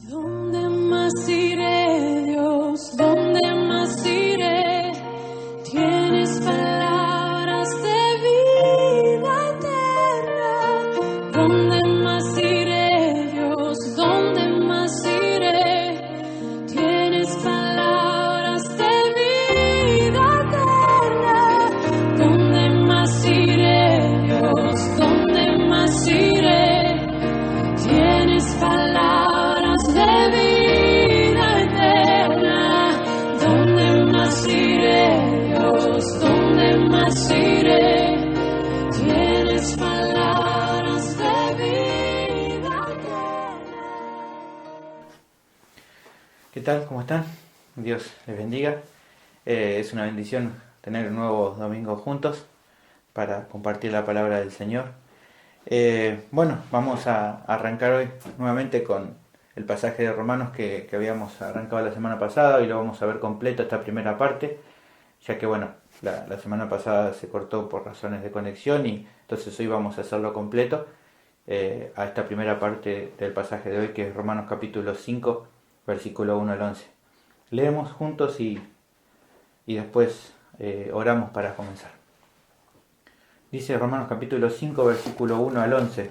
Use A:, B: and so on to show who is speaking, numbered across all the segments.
A: ¿Dónde más iré, Dios? ¿Dónde más iré? Tienes palabras de vida eterna. ¿Dónde más iré, Dios? ¿Dónde más iré? Tienes palabras de vida eterna. ¿Dónde más iré, Dios? ¿Dónde más iré? Tienes palabras de vida eterna. ¿Dónde más iré, Dios? ¿Dónde más iré? Tienes palabras de vida eterna.
B: ¿Qué tal? ¿Cómo están? Dios les bendiga. Es una bendición tener un nuevo domingo juntos para compartir la palabra del Señor. Bueno, vamos a arrancar hoy nuevamente con el pasaje de Romanos que habíamos arrancado la semana pasada y lo vamos a ver completo esta primera parte, ya que bueno, la semana pasada se cortó por razones de conexión y entonces hoy vamos a hacerlo completo a esta primera parte del pasaje de hoy, que es Romanos capítulo 5, versículo 1 al 11. Leemos juntos y después oramos para comenzar. Dice Romanos capítulo 5, versículo 1 al 11.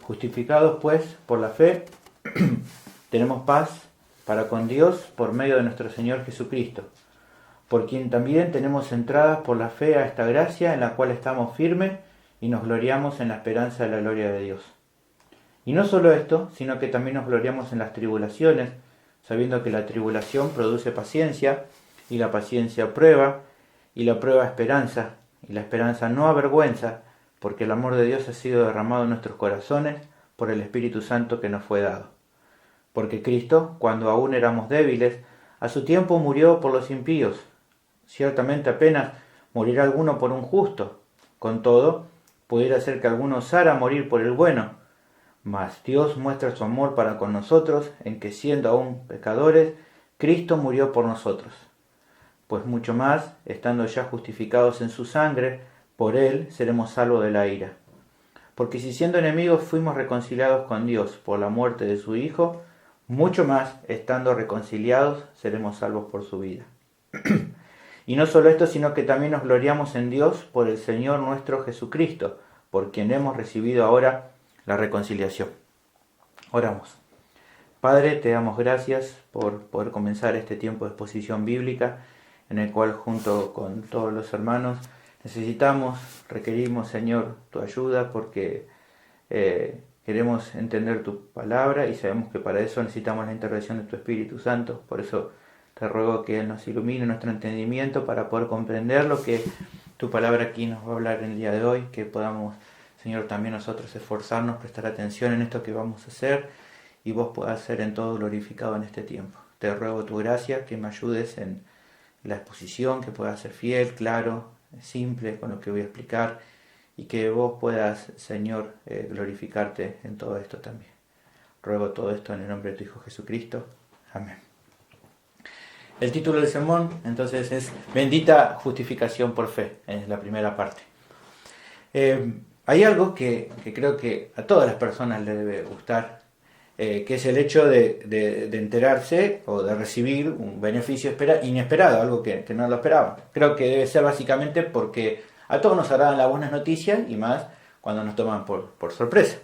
B: Justificados pues por la fe, tenemos paz para con Dios por medio de nuestro Señor Jesucristo, por quien también tenemos entradas por la fe a esta gracia en la cual estamos firmes y nos gloriamos en la esperanza de la gloria de Dios. Y no solo esto, sino que también nos gloriamos en las tribulaciones, sabiendo que la tribulación produce paciencia, y la paciencia prueba, y la prueba esperanza, y la esperanza no avergüenza, porque el amor de Dios ha sido derramado en nuestros corazones por el Espíritu Santo que nos fue dado. Porque Cristo, cuando aún éramos débiles, a su tiempo murió por los impíos. Ciertamente apenas morirá alguno por un justo. Con todo, pudiera ser que alguno osara morir por el bueno. Mas Dios muestra su amor para con nosotros, en que siendo aún pecadores, Cristo murió por nosotros. Pues mucho más, estando ya justificados en su sangre, por él seremos salvos de la ira. Porque si siendo enemigos fuimos reconciliados con Dios por la muerte de su Hijo, mucho más, estando reconciliados, seremos salvos por su vida. Y no solo esto, sino que también nos gloriamos en Dios por el Señor nuestro Jesucristo, por quien hemos recibido ahora la reconciliación. Oramos. Padre, te damos gracias por poder comenzar este tiempo de exposición bíblica, en el cual junto con todos los hermanos requerimos, Señor, tu ayuda, porque queremos entender tu palabra y sabemos que para eso necesitamos la intervención de tu Espíritu Santo. Por eso te ruego que Él nos ilumine nuestro entendimiento para poder comprender lo que tu palabra aquí nos va a hablar en el día de hoy, que podamos, Señor, también nosotros esforzarnos, prestar atención en esto que vamos a hacer y vos puedas ser en todo glorificado en este tiempo. Te ruego tu gracia, que me ayudes en la exposición, que pueda ser fiel, claro, simple con lo que voy a explicar y que vos puedas, Señor, glorificarte en todo esto también. Ruego todo esto en el nombre de tu Hijo Jesucristo. Amén. El título del sermón entonces es Bendita justificación por fe, es la primera parte. Hay algo que creo que a todas las personas les debe gustar, que es el hecho de enterarse o de recibir un beneficio inesperado, algo que no lo esperaban. Creo que debe ser básicamente porque a todos nos agradan las buenas noticias y más cuando nos toman por sorpresa.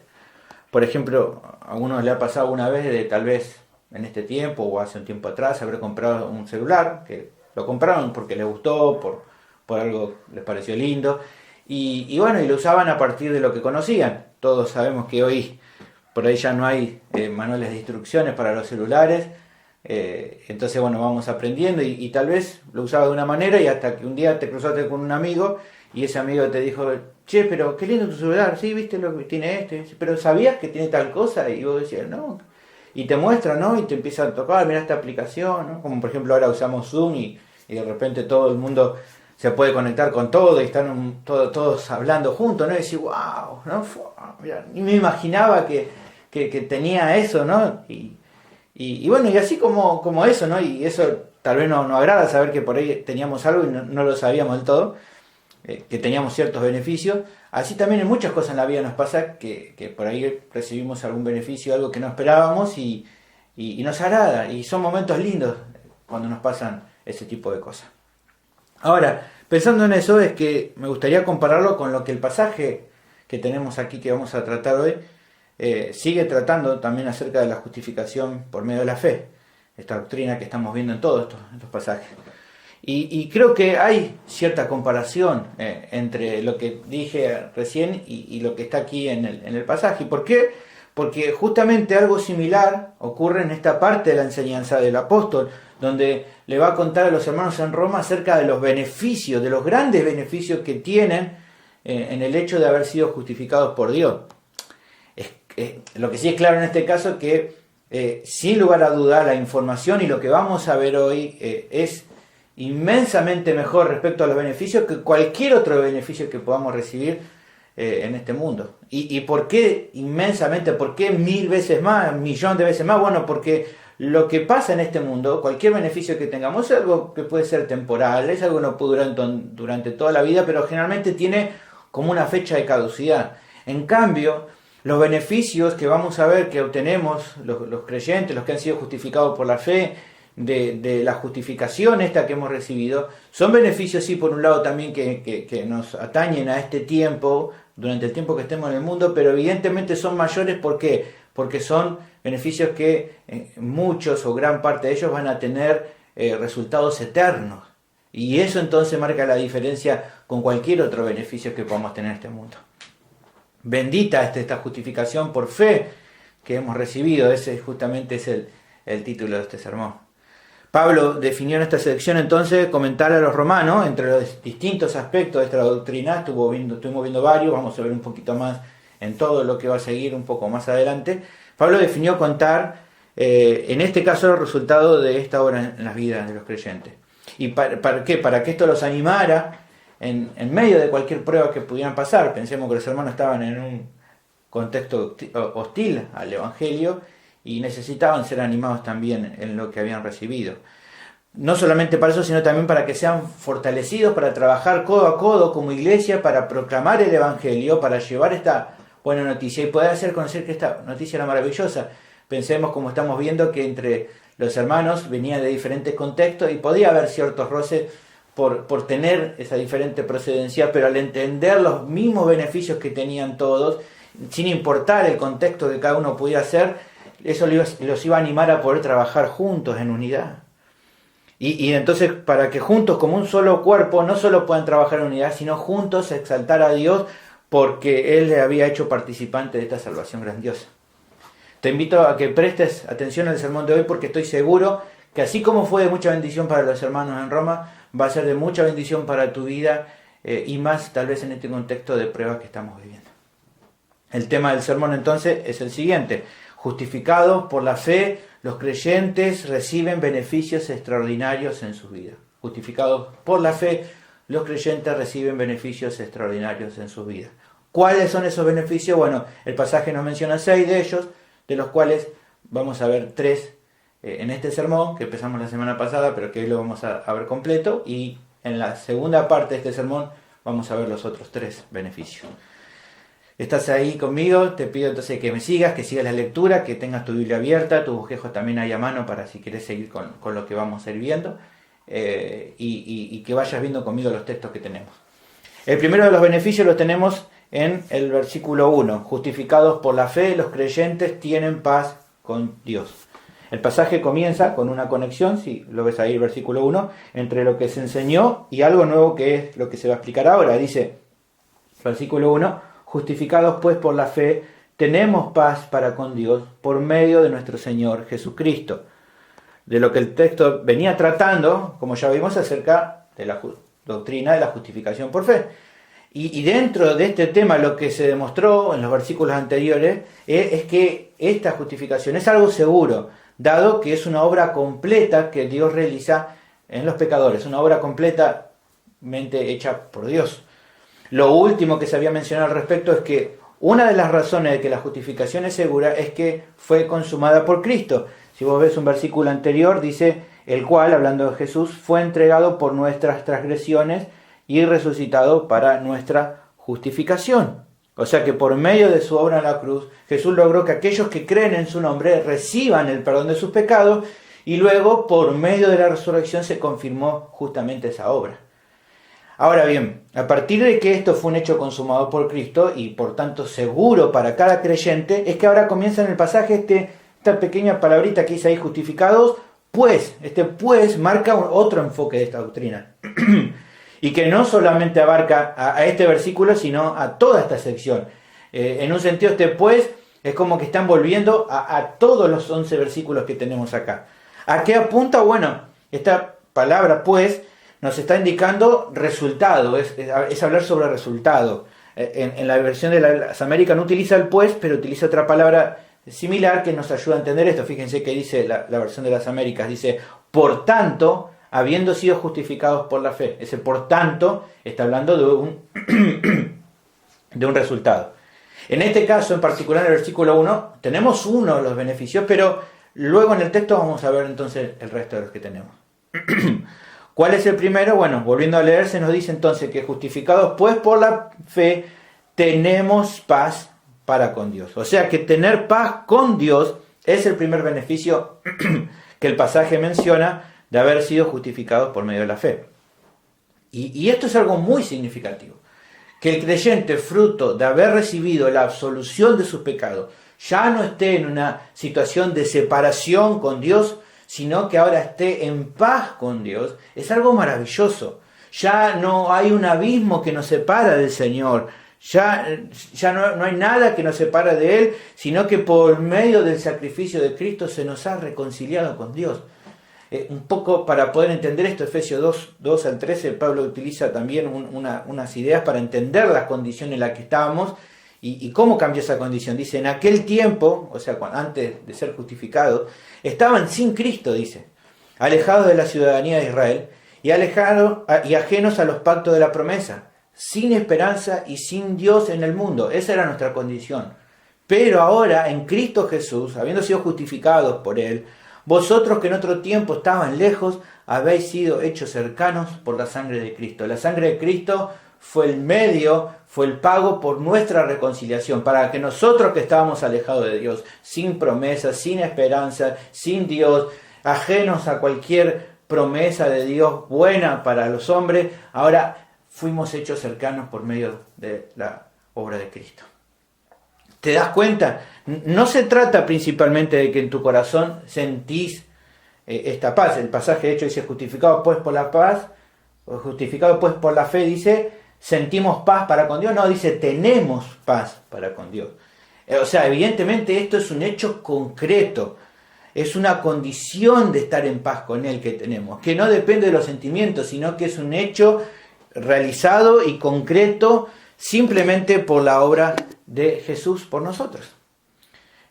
B: Por ejemplo, a algunos le ha pasado una vez de tal vez en este tiempo o hace un tiempo atrás haber comprado un celular, que lo compraron porque les gustó, por algo les pareció lindo y bueno, y lo usaban a partir de lo que conocían. Todos sabemos que hoy por ahí ya no hay manuales de instrucciones para los celulares, entonces bueno, vamos aprendiendo y tal vez lo usaba de una manera y hasta que un día te cruzaste con un amigo y ese amigo te dijo, che, pero qué lindo tu celular, sí, viste lo que tiene pero ¿sabías que tiene tal cosa? Y vos decías, no, y te muestra, ¿no? Y te empieza a tocar, mira esta aplicación, ¿no? Como por ejemplo ahora usamos Zoom y de repente todo el mundo se puede conectar con todo y están todos hablando juntos, ¿no? Y decís, wow, ¿no? Mira, ni me imaginaba que tenía eso, ¿no? Y bueno, y así como eso, ¿no? Y eso tal vez no agrada saber que por ahí teníamos algo y no lo sabíamos del todo, que teníamos ciertos beneficios. Así también en muchas cosas en la vida nos pasa que por ahí recibimos algún beneficio, algo que no esperábamos y y nos agrada, y son momentos lindos cuando nos pasan ese tipo de cosas. Ahora, pensando en eso, es que me gustaría compararlo con lo que el pasaje que tenemos aquí, que vamos a tratar hoy, sigue tratando también acerca de la justificación por medio de la fe, esta doctrina que estamos viendo en todos estos pasajes. Y creo que hay cierta comparación entre lo que dije recién y lo que está aquí en el pasaje. ¿Por qué? Porque justamente algo similar ocurre en esta parte de la enseñanza del apóstol, donde le va a contar a los hermanos en Roma acerca de los beneficios, de los grandes beneficios que tienen en el hecho de haber sido justificados por Dios. Lo que sí es claro en este caso es que, sin lugar a dudar, la información y lo que vamos a ver hoy es inmensamente mejor respecto a los beneficios que cualquier otro beneficio que podamos recibir en este mundo. ¿Y por qué inmensamente? ¿Por qué 1000 veces más, 1.000.000 de veces más? Bueno, porque lo que pasa en este mundo, cualquier beneficio que tengamos, es algo que puede ser temporal, es algo que no puede durar durante toda la vida, pero generalmente tiene como una fecha de caducidad. En cambio, los beneficios que vamos a ver que obtenemos los creyentes, los que han sido justificados por la fe, de la justificación esta que hemos recibido, son beneficios, sí, por un lado también que nos atañen a este tiempo, durante el tiempo que estemos en el mundo, pero evidentemente son mayores. ¿Por qué? Porque son beneficios que muchos o gran parte de ellos van a tener resultados eternos. Y eso entonces marca la diferencia con cualquier otro beneficio que podamos tener en este mundo. Bendita esta justificación por fe que hemos recibido. Ese justamente es el título de este sermón. Pablo definió en esta sección entonces comentar a los romanos entre los distintos aspectos de esta doctrina. Estuvimos viendo varios, vamos a ver un poquito más en todo lo que va a seguir un poco más adelante. Pablo definió contar, en este caso, los resultados de esta obra en las vidas de los creyentes. ¿Y para qué? Para que esto los animara en medio de cualquier prueba que pudieran pasar. Pensemos que los hermanos estaban en un contexto hostil al Evangelio y necesitaban ser animados también en lo que habían recibido. No solamente para eso, sino también para que sean fortalecidos, para trabajar codo a codo como iglesia, para proclamar el Evangelio, para llevar esta buena noticia y poder hacer conocer que esta noticia era maravillosa. Pensemos, como estamos viendo, que entre los hermanos venían de diferentes contextos y podía haber ciertos roces por tener esa diferente procedencia, pero al entender los mismos beneficios que tenían todos, sin importar el contexto que cada uno pudiera ser, eso los iba a animar a poder trabajar juntos en unidad. Y entonces, para que juntos como un solo cuerpo no solo puedan trabajar en unidad, sino juntos exaltar a Dios porque Él le había hecho participante de esta salvación grandiosa. Te invito a que prestes atención al sermón de hoy, porque estoy seguro que así como fue de mucha bendición para los hermanos en Roma, va a ser de mucha bendición para tu vida y más tal vez en este contexto de pruebas que estamos viviendo. El tema del sermón entonces es el siguiente: justificados por la fe, los creyentes reciben beneficios extraordinarios en sus vidas. Justificados por la fe, los creyentes reciben beneficios extraordinarios en sus vidas. ¿Cuáles son esos beneficios? Bueno, el pasaje nos menciona 6 de ellos, de los cuales vamos a ver 3 en este sermón, que empezamos la semana pasada, pero que hoy lo vamos a ver completo, y en la segunda parte de este sermón vamos a ver los otros 3 beneficios. ¿Estás ahí conmigo? Te pido entonces que me sigas, que sigas la lectura, que tengas tu Biblia abierta, tus bosquejos también ahí a mano para si quieres seguir con lo que vamos a ir viendo, y que vayas viendo conmigo los textos que tenemos. El primero de los beneficios lo tenemos en el versículo 1. Justificados por la fe, los creyentes tienen paz con Dios. El pasaje comienza con una conexión, si lo ves ahí, el versículo 1, entre lo que se enseñó y algo nuevo que es lo que se va a explicar ahora. Dice, versículo 1, justificados pues por la fe, tenemos paz para con Dios por medio de nuestro Señor Jesucristo. De lo que el texto venía tratando, como ya vimos, acerca de la doctrina de la justificación por fe. Y dentro de este tema lo que se demostró en los versículos anteriores es que esta justificación es algo seguro, dado que es una obra completa que Dios realiza en los pecadores, una obra completamente hecha por Dios. Lo último que se había mencionado al respecto es que una de las razones de que la justificación es segura es que fue consumada por Cristo. Si vos ves un versículo anterior, dice, el cual, hablando de Jesús, fue entregado por nuestras transgresiones y resucitado para nuestra justificación. O sea que por medio de su obra en la cruz, Jesús logró que aquellos que creen en su nombre reciban el perdón de sus pecados, y luego por medio de la resurrección se confirmó justamente esa obra. Ahora bien, a partir de que esto fue un hecho consumado por Cristo y por tanto seguro para cada creyente, es que ahora comienza en el pasaje esta pequeña palabrita que dice ahí, justificados, pues. Este pues marca otro enfoque de esta doctrina. Y que no solamente abarca a este versículo, sino a toda esta sección. En un sentido, este pues es como que están volviendo a todos los 11 versículos que tenemos acá. ¿A qué apunta? Bueno, esta palabra pues nos está indicando resultado, es hablar sobre resultado. En la versión de las Américas no utiliza el pues, pero utiliza otra palabra similar que nos ayuda a entender esto. Fíjense que dice la versión de las Américas, dice, por tanto, habiendo sido justificados por la fe. Ese por tanto está hablando de un resultado. En este caso, en particular en el versículo 1, tenemos uno de los beneficios, pero luego en el texto vamos a ver entonces el resto de los que tenemos. ¿Cuál es el primero? Bueno, volviendo a leer, se nos dice entonces que justificados pues por la fe, tenemos paz para con Dios. O sea que tener paz con Dios es el primer beneficio que el pasaje menciona de haber sido justificados por medio de la fe. Y esto es algo muy significativo. Que el creyente, fruto de haber recibido la absolución de sus pecados, ya no esté en una situación de separación con Dios, sino que ahora esté en paz con Dios, es algo maravilloso. Ya no hay un abismo que nos separa del Señor, ya no hay nada que nos separa de Él, sino que por medio del sacrificio de Cristo se nos ha reconciliado con Dios. Un poco para poder entender esto, Efesios 2 al 13, Pablo utiliza también unas ideas para entender la condición en la que estábamos y cómo cambió esa condición. Dice, en aquel tiempo, o sea, antes de ser justificados, estaban sin Cristo, dice, alejados de la ciudadanía de Israel y ajenos a los pactos de la promesa, sin esperanza y sin Dios en el mundo. Esa era nuestra condición. Pero ahora, en Cristo Jesús, habiendo sido justificados por Él, vosotros que en otro tiempo estaban lejos, habéis sido hechos cercanos por la sangre de Cristo. La sangre de Cristo fue el medio, fue el pago por nuestra reconciliación, para que nosotros que estábamos alejados de Dios, sin promesa, sin esperanza, sin Dios, ajenos a cualquier promesa de Dios buena para los hombres, ahora fuimos hechos cercanos por medio de la obra de Cristo. ¿Te das cuenta? No se trata principalmente de que en tu corazón sentís esta paz. El pasaje de hecho dice, justificado pues por la paz, o justificado pues por la fe, dice, sentimos paz para con Dios. No, dice, tenemos paz para con Dios. O sea, evidentemente esto es un hecho concreto. Es una condición de estar en paz con Él que tenemos, que no depende de los sentimientos, sino que es un hecho realizado y concreto simplemente por la obra de Jesús por nosotros.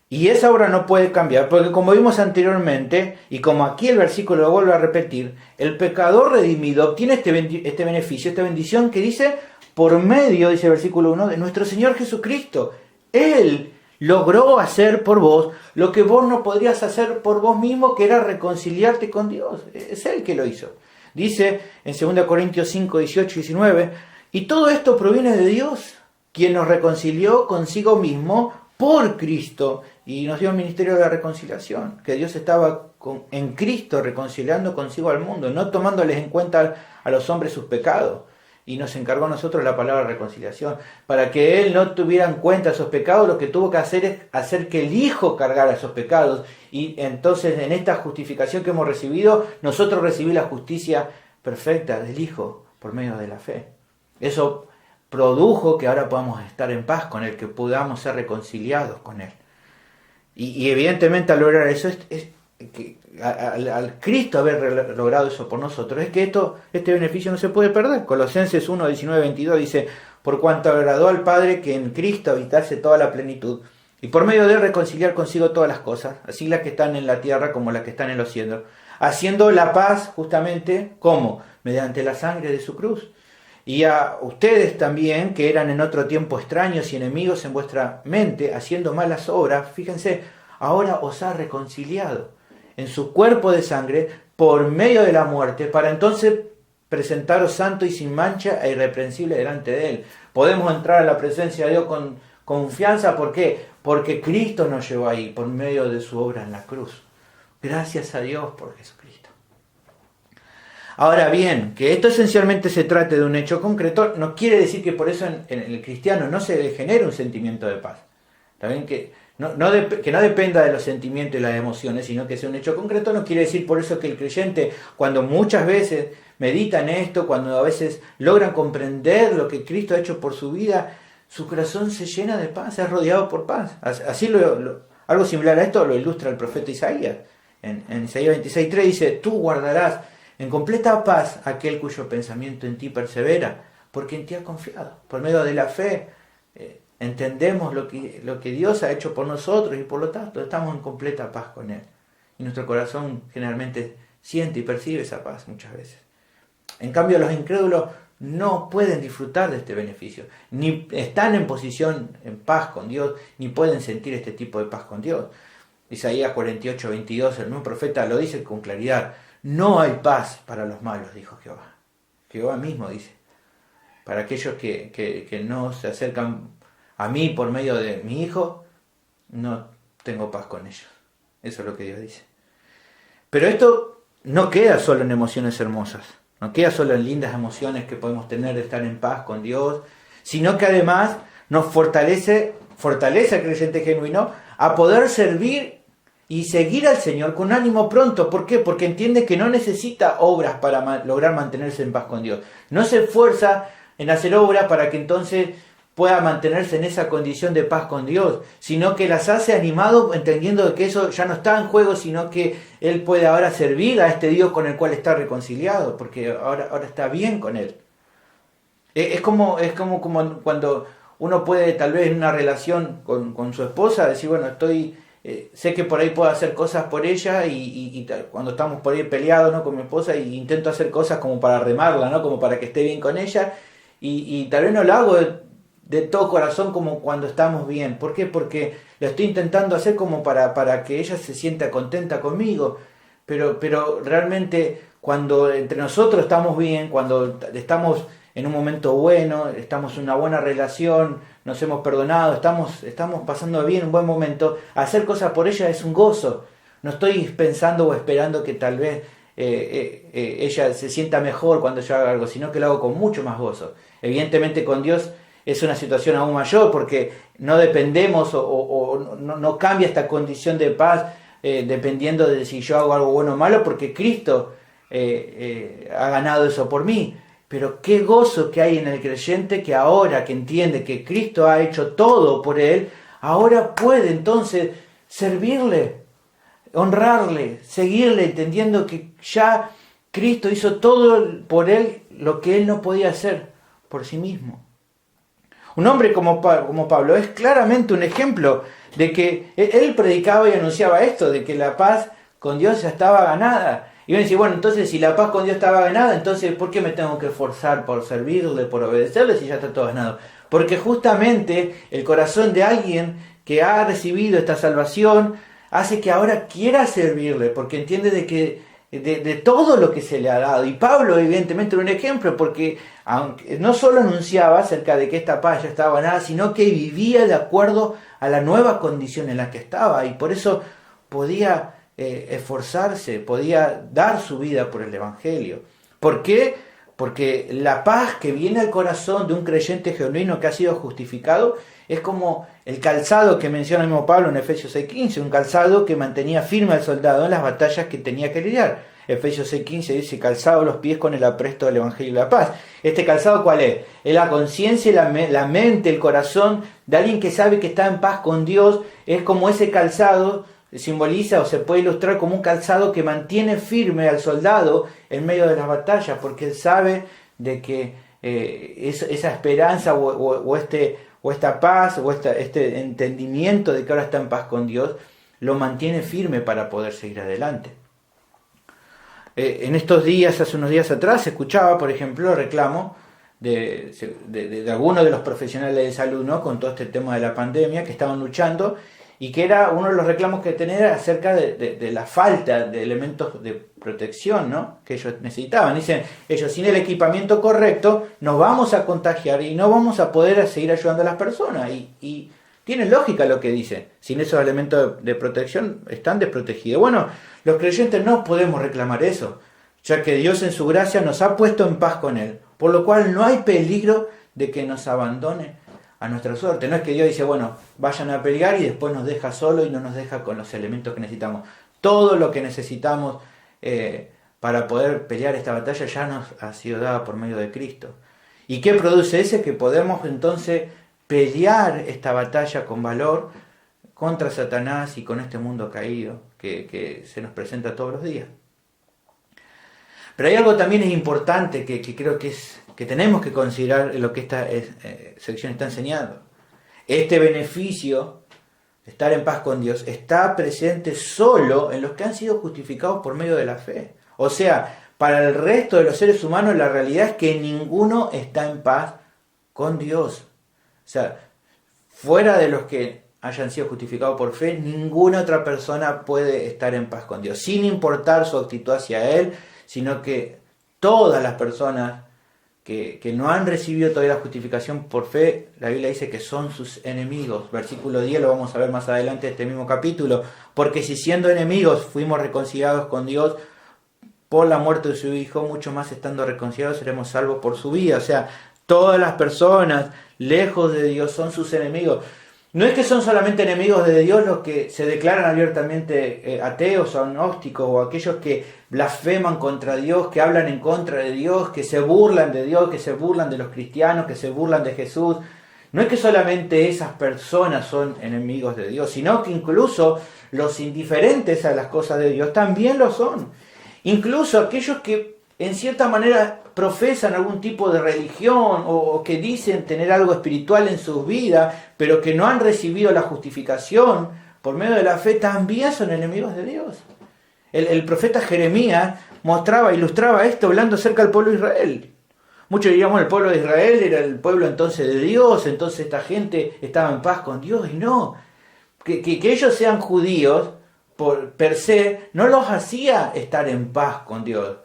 B: Y esa obra no puede cambiar, porque como vimos anteriormente, y como aquí el versículo lo vuelve a repetir, el pecador redimido obtiene este beneficio, esta bendición que dice, por medio, dice el versículo 1, de nuestro Señor Jesucristo. Él logró hacer por vos lo que vos no podrías hacer por vos mismo, que era reconciliarte con Dios. Es Él que lo hizo. Dice en 2 Corintios 5, 18 y 19, y todo esto proviene de Dios, quien nos reconcilió consigo mismo por Cristo y nos dio el ministerio de la reconciliación, que Dios estaba en Cristo reconciliando consigo al mundo, no tomándoles en cuenta a los hombres sus pecados, y nos encargó a nosotros la palabra reconciliación. Para que Él no tuviera en cuenta esos pecados, lo que tuvo que hacer es hacer que el Hijo cargara esos pecados, y entonces en esta justificación que hemos recibido, nosotros recibimos la justicia perfecta del Hijo por medio de la fe. Eso produjo que ahora podamos estar en paz con Él, que podamos ser reconciliados con Él. Y evidentemente al lograr eso, al Cristo haber logrado eso por nosotros, es que este beneficio no se puede perder. Colosenses 1, 19, 22 dice, por cuanto agradó al Padre que en Cristo habitase toda la plenitud, y por medio de Él reconciliar consigo todas las cosas, así las que están en la tierra como las que están en los cielos, haciendo la paz justamente, ¿cómo? Mediante la sangre de su cruz. Y a ustedes también, que eran en otro tiempo extraños y enemigos en vuestra mente, haciendo malas obras, fíjense, ahora os ha reconciliado en su cuerpo de sangre por medio de la muerte, para entonces presentaros santo y sin mancha e irreprensible delante de Él. Podemos entrar a la presencia de Dios con confianza. ¿Por qué? Porque Cristo nos llevó ahí por medio de su obra en la cruz. Gracias a Dios por Jesucristo. Ahora bien, que esto esencialmente se trate de un hecho concreto, no quiere decir que por eso en el cristiano no se genere un sentimiento de paz. También que no dependa de los sentimientos y las emociones, sino que sea un hecho concreto. No quiere decir por eso que el creyente, cuando muchas veces meditan esto, cuando a veces logran comprender lo que Cristo ha hecho por su vida, su corazón se llena de paz, es rodeado por paz. Así algo similar a esto lo ilustra el profeta Isaías. En Isaías 26:3 dice: tú guardarás en completa paz aquel cuyo pensamiento en ti persevera, porque en ti ha confiado. Por medio de la fe entendemos lo que Dios ha hecho por nosotros y por lo tanto estamos en completa paz con Él. Y nuestro corazón generalmente siente y percibe esa paz muchas veces. En cambio, los incrédulos no pueden disfrutar de este beneficio, ni están en posición en paz con Dios, ni pueden sentir este tipo de paz con Dios. Isaías 48:22, el mismo profeta lo dice con claridad: no hay paz para los malos, dijo Jehová. Jehová mismo dice: para aquellos que no se acercan a mí por medio de mi Hijo, no tengo paz con ellos. Eso es lo que Dios dice. Pero esto no queda solo en emociones hermosas, no queda solo en lindas emociones que podemos tener de estar en paz con Dios, sino que además nos fortalece al creyente genuino a poder servir y seguir al Señor con ánimo pronto. ¿Por qué? Porque entiende que no necesita obras para lograr mantenerse en paz con Dios. No se esfuerza en hacer obras para que entonces pueda mantenerse en esa condición de paz con Dios, sino que las hace animado, entendiendo que eso ya no está en juego, sino que él puede ahora servir a este Dios con el cual está reconciliado, porque ahora está bien con Él. Es como cuando uno puede, tal vez en una relación con su esposa, decir: bueno, sé que por ahí puedo hacer cosas por ella, y cuando estamos por ahí peleados, ¿no?, con mi esposa, y intento hacer cosas como para remarla, ¿no?, como para que esté bien con ella, y tal vez no lo hago de todo corazón como cuando estamos bien. ¿Por qué? Porque lo estoy intentando hacer como para que ella se sienta contenta conmigo, pero realmente cuando entre nosotros estamos bien, cuando estamos en un momento bueno, estamos en una buena relación, nos hemos perdonado, estamos pasando bien un buen momento, hacer cosas por ella es un gozo. No estoy pensando o esperando que tal vez ella se sienta mejor cuando yo haga algo, sino que lo hago con mucho más gozo. Evidentemente con Dios es una situación aún mayor, porque no dependemos o no cambia esta condición de paz dependiendo de si yo hago algo bueno o malo, porque Cristo ha ganado eso por mí. Pero qué gozo que hay en el creyente, que ahora que entiende que Cristo ha hecho todo por él, ahora puede entonces servirle, honrarle, seguirle, entendiendo que ya Cristo hizo todo por él lo que él no podía hacer por sí mismo. Un hombre como Pablo es claramente un ejemplo de que él predicaba y anunciaba esto, de que la paz con Dios ya estaba ganada. Y uno dice: bueno, entonces si la paz con Dios estaba ganada, entonces ¿por qué me tengo que esforzar por servirle, por obedecerle, si ya está todo ganado? Porque justamente el corazón de alguien que ha recibido esta salvación hace que ahora quiera servirle, porque entiende de todo lo que se le ha dado. Y Pablo evidentemente era un ejemplo, porque aunque no solo anunciaba acerca de que esta paz ya estaba ganada, sino que vivía de acuerdo a la nueva condición en la que estaba, y por eso podía esforzarse, podía dar su vida por el Evangelio. ¿Por qué? Porque la paz que viene al corazón de un creyente genuino que ha sido justificado es como el calzado que menciona el mismo Pablo en Efesios 6:15, un calzado que mantenía firme al soldado en las batallas que tenía que lidiar. Efesios 6:15 dice: calzado los pies con el apresto del Evangelio de la paz. ¿Este calzado cuál es? Es la conciencia, la mente, el corazón de alguien que sabe que está en paz con Dios. Es como ese calzado simboliza, o se puede ilustrar como un calzado que mantiene firme al soldado en medio de las batallas, porque él sabe de que esa esperanza o esta paz o este entendimiento de que ahora está en paz con Dios lo mantiene firme para poder seguir adelante. En estos días, hace unos días atrás, se escuchaba, por ejemplo, reclamo de algunos de los profesionales de salud, ¿no?, con todo este tema de la pandemia, que estaban luchando y que era uno de los reclamos que tenía acerca de la falta de elementos de protección, ¿no?, que ellos necesitaban. Dicen ellos, sin el equipamiento correcto nos vamos a contagiar y no vamos a poder seguir ayudando a las personas. Y tiene lógica lo que dice, sin esos elementos de protección están desprotegidos. Bueno, los creyentes no podemos reclamar eso, ya que Dios en su gracia nos ha puesto en paz con Él, por lo cual no hay peligro de que nos abandone a nuestra suerte. No es que Dios dice, bueno, vayan a pelear y después nos deja solo y no nos deja con los elementos que necesitamos. Todo lo que necesitamos para poder pelear esta batalla ya nos ha sido dada por medio de Cristo. ¿Y qué produce ese? Que podemos entonces pelear esta batalla con valor contra Satanás y con este mundo caído que se nos presenta todos los días. Pero hay algo también es importante que creo que tenemos que considerar en lo que esta sección está enseñando. Este beneficio, estar en paz con Dios, está presente solo en los que han sido justificados por medio de la fe. O sea, para el resto de los seres humanos la realidad es que ninguno está en paz con Dios. O sea, fuera de los que hayan sido justificados por fe, ninguna otra persona puede estar en paz con Dios, sin importar su actitud hacia Él, sino que todas las personas que no han recibido todavía la justificación por fe, la Biblia dice que son sus enemigos. Versículo 10 lo vamos a ver más adelante de este mismo capítulo. Porque si siendo enemigos fuimos reconciliados con Dios por la muerte de su Hijo, mucho más estando reconciliados seremos salvos por su vida. O sea, todas las personas lejos de Dios son sus enemigos. No es que son solamente enemigos de Dios los que se declaran abiertamente ateos o agnósticos, o aquellos que blasfeman contra Dios, que hablan en contra de Dios, que se burlan de Dios, que se burlan de los cristianos, que se burlan de Jesús. No es que solamente esas personas son enemigos de Dios, sino que incluso los indiferentes a las cosas de Dios también lo son. Incluso aquellos que en cierta manera profesan algún tipo de religión o que dicen tener algo espiritual en sus vidas, pero que no han recibido la justificación por medio de la fe, también son enemigos de Dios. El profeta Jeremías ilustraba esto hablando acerca del pueblo de Israel. Muchos diríamos el pueblo de Israel era el pueblo entonces de Dios, entonces esta gente estaba en paz con Dios, y no. Que ellos sean judíos por per se no los hacía estar en paz con Dios,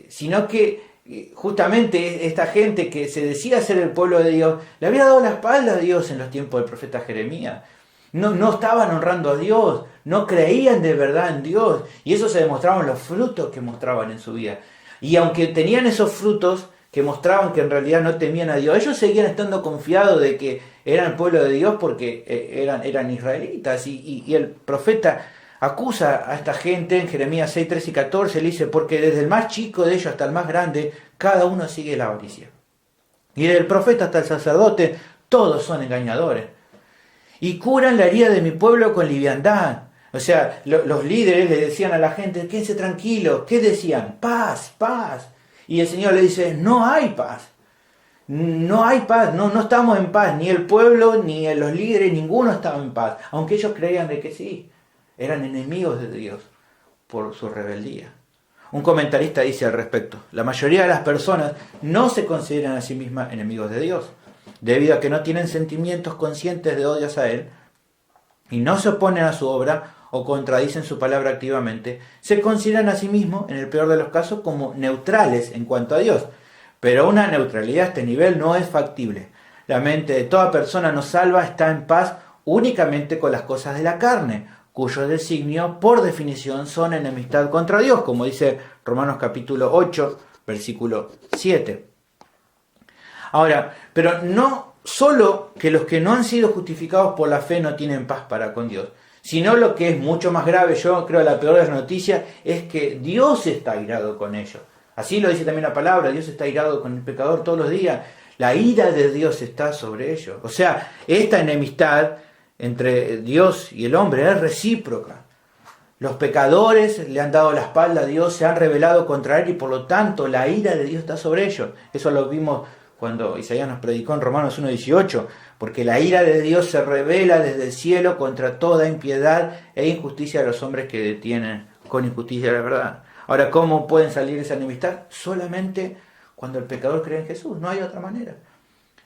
B: sino que justamente esta gente que se decía ser el pueblo de Dios le había dado la espalda a Dios en los tiempos del profeta Jeremías. No estaban honrando a Dios, no creían de verdad en Dios, y eso se demostraban los frutos que mostraban en su vida. Y aunque tenían esos frutos que mostraban que en realidad no temían a Dios, ellos seguían estando confiados de que eran el pueblo de Dios porque eran israelitas, y el profeta acusa a esta gente en Jeremías 6, 13 y 14, le dice, porque desde el más chico de ellos hasta el más grande, cada uno sigue la avaricia. Y desde el profeta hasta el sacerdote, todos son engañadores. Y curan la herida de mi pueblo con liviandad. O sea, los líderes le decían a la gente, quédense tranquilos. ¿Qué decían? Paz, paz. Y el Señor le dice, no hay paz. No hay paz, no estamos en paz. Ni el pueblo, ni los líderes, ninguno estaba en paz. Aunque ellos creían de que sí. Eran enemigos de Dios por su rebeldía. Un comentarista dice al respecto, la mayoría de las personas no se consideran a sí mismas enemigos de Dios, debido a que no tienen sentimientos conscientes de odio hacia Él, y no se oponen a su obra o contradicen su palabra activamente, se consideran a sí mismos, en el peor de los casos, como neutrales en cuanto a Dios. Pero una neutralidad a este nivel no es factible. La mente de toda persona no salva está en paz únicamente con las cosas de la carne, cuyos designios, por definición, son enemistad contra Dios, como dice Romanos capítulo 8, versículo 7. Ahora, pero no solo que los que no han sido justificados por la fe no tienen paz para con Dios, sino lo que es mucho más grave, yo creo la peor de las noticias, es que Dios está airado con ellos. Así lo dice también la palabra, Dios está airado con el pecador todos los días. La ira de Dios está sobre ellos. O sea, esta enemistad entre Dios y el hombre es recíproca. Los pecadores le han dado la espalda a Dios, se han rebelado contra Él y por lo tanto la ira de Dios está sobre ellos. Eso lo vimos cuando Isaías nos predicó en Romanos 1:18, porque la ira de Dios se revela desde el cielo contra toda impiedad e injusticia de los hombres que detienen con injusticia la verdad. Ahora, ¿cómo pueden salir de esa enemistad? Solamente cuando el pecador cree en Jesús, no hay otra manera.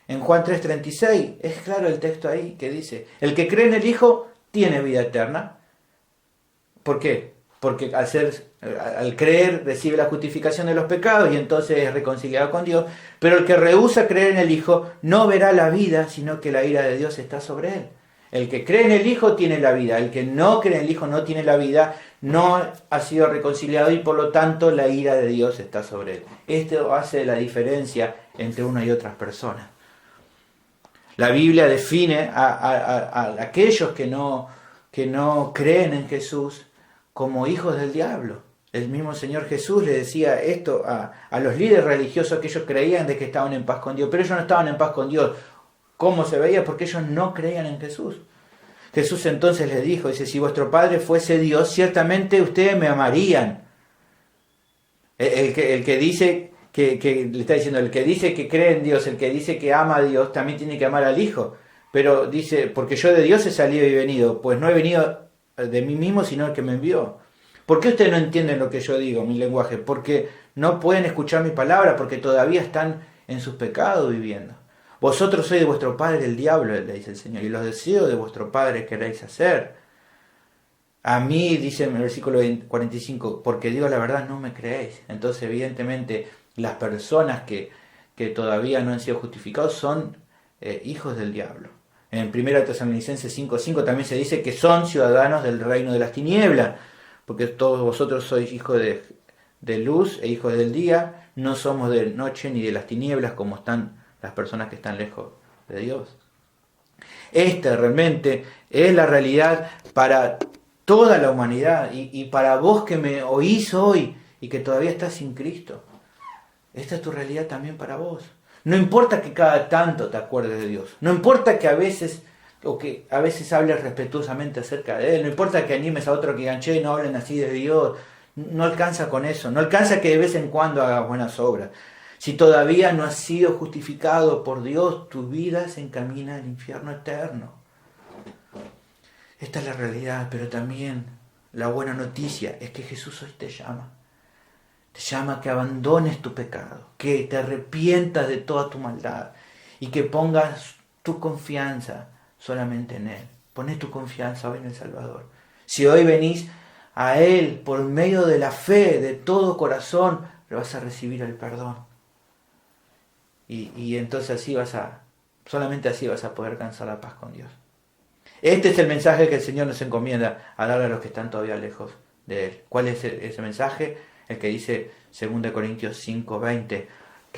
B: En Juan 3:36 es claro el texto ahí que dice, el que cree en el Hijo tiene vida eterna. ¿Por qué? Porque al creer recibe la justificación de los pecados y entonces es reconciliado con Dios. Pero el que rehúsa creer en el Hijo no verá la vida, sino que la ira de Dios está sobre él. El que cree en el Hijo tiene la vida. El que no cree en el Hijo no tiene la vida, no ha sido reconciliado y por lo tanto la ira de Dios está sobre él. Esto hace la diferencia entre una y otras personas. La Biblia define a aquellos que no creen en Jesús como hijos del diablo. El mismo Señor Jesús le decía esto a los líderes religiosos, que ellos creían de que estaban en paz con Dios, pero ellos no estaban en paz con Dios. ¿Cómo se veía? Porque ellos no creían en Jesús. Jesús entonces les dijo, dice, si vuestro Padre fuese Dios, ciertamente ustedes me amarían. El que dice que le está diciendo, el que dice que cree en Dios, el que dice que ama a Dios, también tiene que amar al Hijo. Pero dice, porque yo de Dios he salido y venido, pues no he venido de mí mismo, sino el que me envió. ¿Por qué ustedes no entienden lo que yo digo, mi lenguaje? Porque no pueden escuchar mi palabra, porque todavía están en sus pecados viviendo. Vosotros sois de vuestro padre el diablo, le dice el Señor, y los deseos de vuestro padre queréis hacer. A mí, dice en el versículo 45, porque digo la verdad, no me creéis. Entonces, evidentemente, las personas que todavía no han sido justificados son hijos del diablo. En 1 Tesalonicenses 5:5 también se dice que son ciudadanos del reino de las tinieblas, porque todos vosotros sois hijos de luz e hijos del día, no somos de noche ni de las tinieblas como están las personas que están lejos de Dios. Esta realmente es la realidad para toda la humanidad y para vos que me oís hoy y que todavía estás sin Cristo. Esta es tu realidad también para vos. No importa que cada tanto te acuerdes de Dios. No importa que a veces hables respetuosamente acerca de Él. No importa que animes a otro que digan, che, no hablen así de Dios. No alcanza con eso. No alcanza que de vez en cuando hagas buenas obras. Si todavía no has sido justificado por Dios, tu vida se encamina al infierno eterno. Esta es la realidad, pero también la buena noticia es que Jesús hoy te llama. Te llama a que abandones tu pecado, que te arrepientas de toda tu maldad y que pongas tu confianza solamente en Él. Poné tu confianza hoy en el Salvador. Si hoy venís a Él por medio de la fe, de todo corazón, le vas a recibir el perdón. Y entonces solamente así vas a poder alcanzar la paz con Dios. Este es el mensaje que el Señor nos encomienda a darle a los que están todavía lejos de Él. ¿Cuál es ese mensaje? El que dice 2 Corintios 5:20,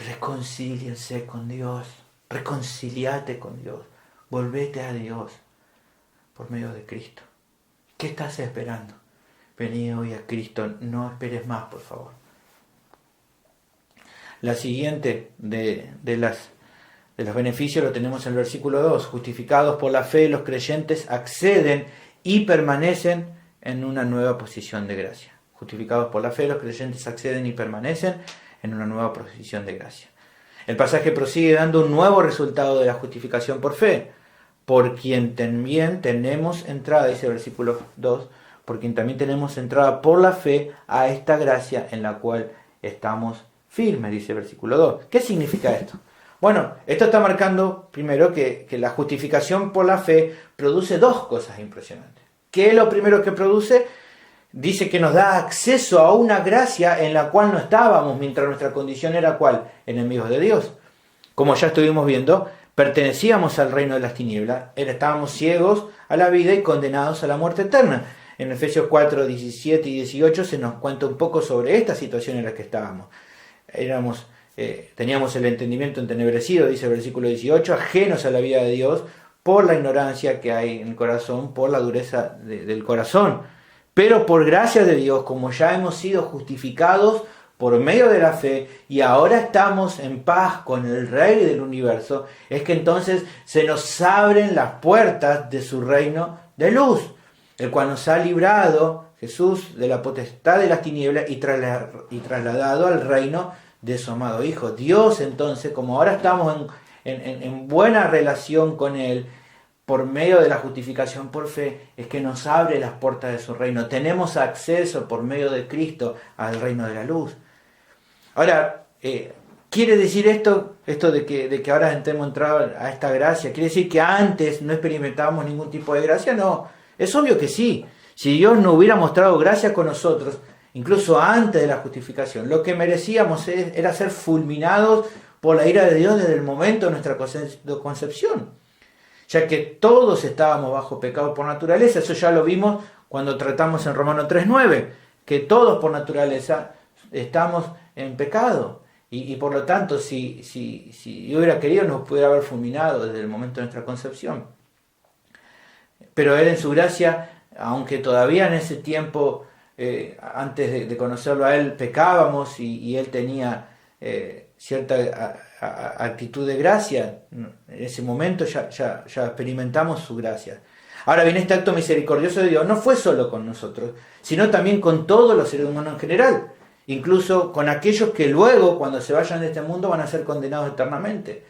B: reconcíliense con Dios, reconciliate con Dios, volvete a Dios por medio de Cristo. ¿Qué estás esperando? Vení hoy a Cristo, no esperes más, por favor. La siguiente de los beneficios lo tenemos en el versículo 2. Justificados por la fe, los creyentes acceden y permanecen en una nueva posición de gracia. Justificados por la fe, los creyentes acceden y permanecen en una nueva posición de gracia. El pasaje prosigue dando un nuevo resultado de la justificación por fe. Por quien también tenemos entrada, dice el versículo 2, por quien también tenemos entrada por la fe a esta gracia en la cual estamos firmes, dice el versículo 2. ¿Qué significa esto? Bueno, esto está marcando primero que la justificación por la fe produce dos cosas impresionantes. ¿Qué es lo primero que produce? Dice que nos da acceso a una gracia en la cual no estábamos mientras nuestra condición era ¿cuál? Enemigos de Dios. Como ya estuvimos viendo, pertenecíamos al reino de las tinieblas, estábamos ciegos a la vida y condenados a la muerte eterna. En Efesios 4, 17 y 18 se nos cuenta un poco sobre esta situación en la que estábamos. Teníamos el entendimiento entenebrecido, dice el versículo 18, ajenos a la vida de Dios por la ignorancia que hay en el corazón, por la dureza del corazón. Pero por gracia de Dios, como ya hemos sido justificados por medio de la fe y ahora estamos en paz con el Rey del universo, es que entonces se nos abren las puertas de su reino de luz, el cual nos ha librado Jesús de la potestad de las tinieblas y trasladado al reino de su amado Hijo. Dios entonces, como ahora estamos en buena relación con Él, por medio de la justificación por fe, es que nos abre las puertas de su reino. Tenemos acceso por medio de Cristo al reino de la luz. Ahora, ¿quiere decir esto de que ahora hemos entrado a esta gracia? ¿Quiere decir que antes no experimentábamos ningún tipo de gracia? No. Es obvio que sí. Si Dios no hubiera mostrado gracia con nosotros, incluso antes de la justificación, lo que merecíamos era ser fulminados por la ira de Dios desde el momento de nuestra concepción, ya que todos estábamos bajo pecado por naturaleza. Eso ya lo vimos cuando tratamos en Romanos 3:9, que todos por naturaleza estamos en pecado. Y por lo tanto, si yo hubiera querido, nos pudiera haber fulminado desde el momento de nuestra concepción. Pero Él en su gracia, aunque todavía en ese tiempo, antes de conocerlo a Él, pecábamos y Él tenía cierta actitud de gracia, en ese momento ya experimentamos su gracia. Ahora bien, este acto misericordioso de Dios no fue solo con nosotros, sino también con todos los seres humanos en general, incluso con aquellos que luego, cuando se vayan de este mundo, van a ser condenados eternamente.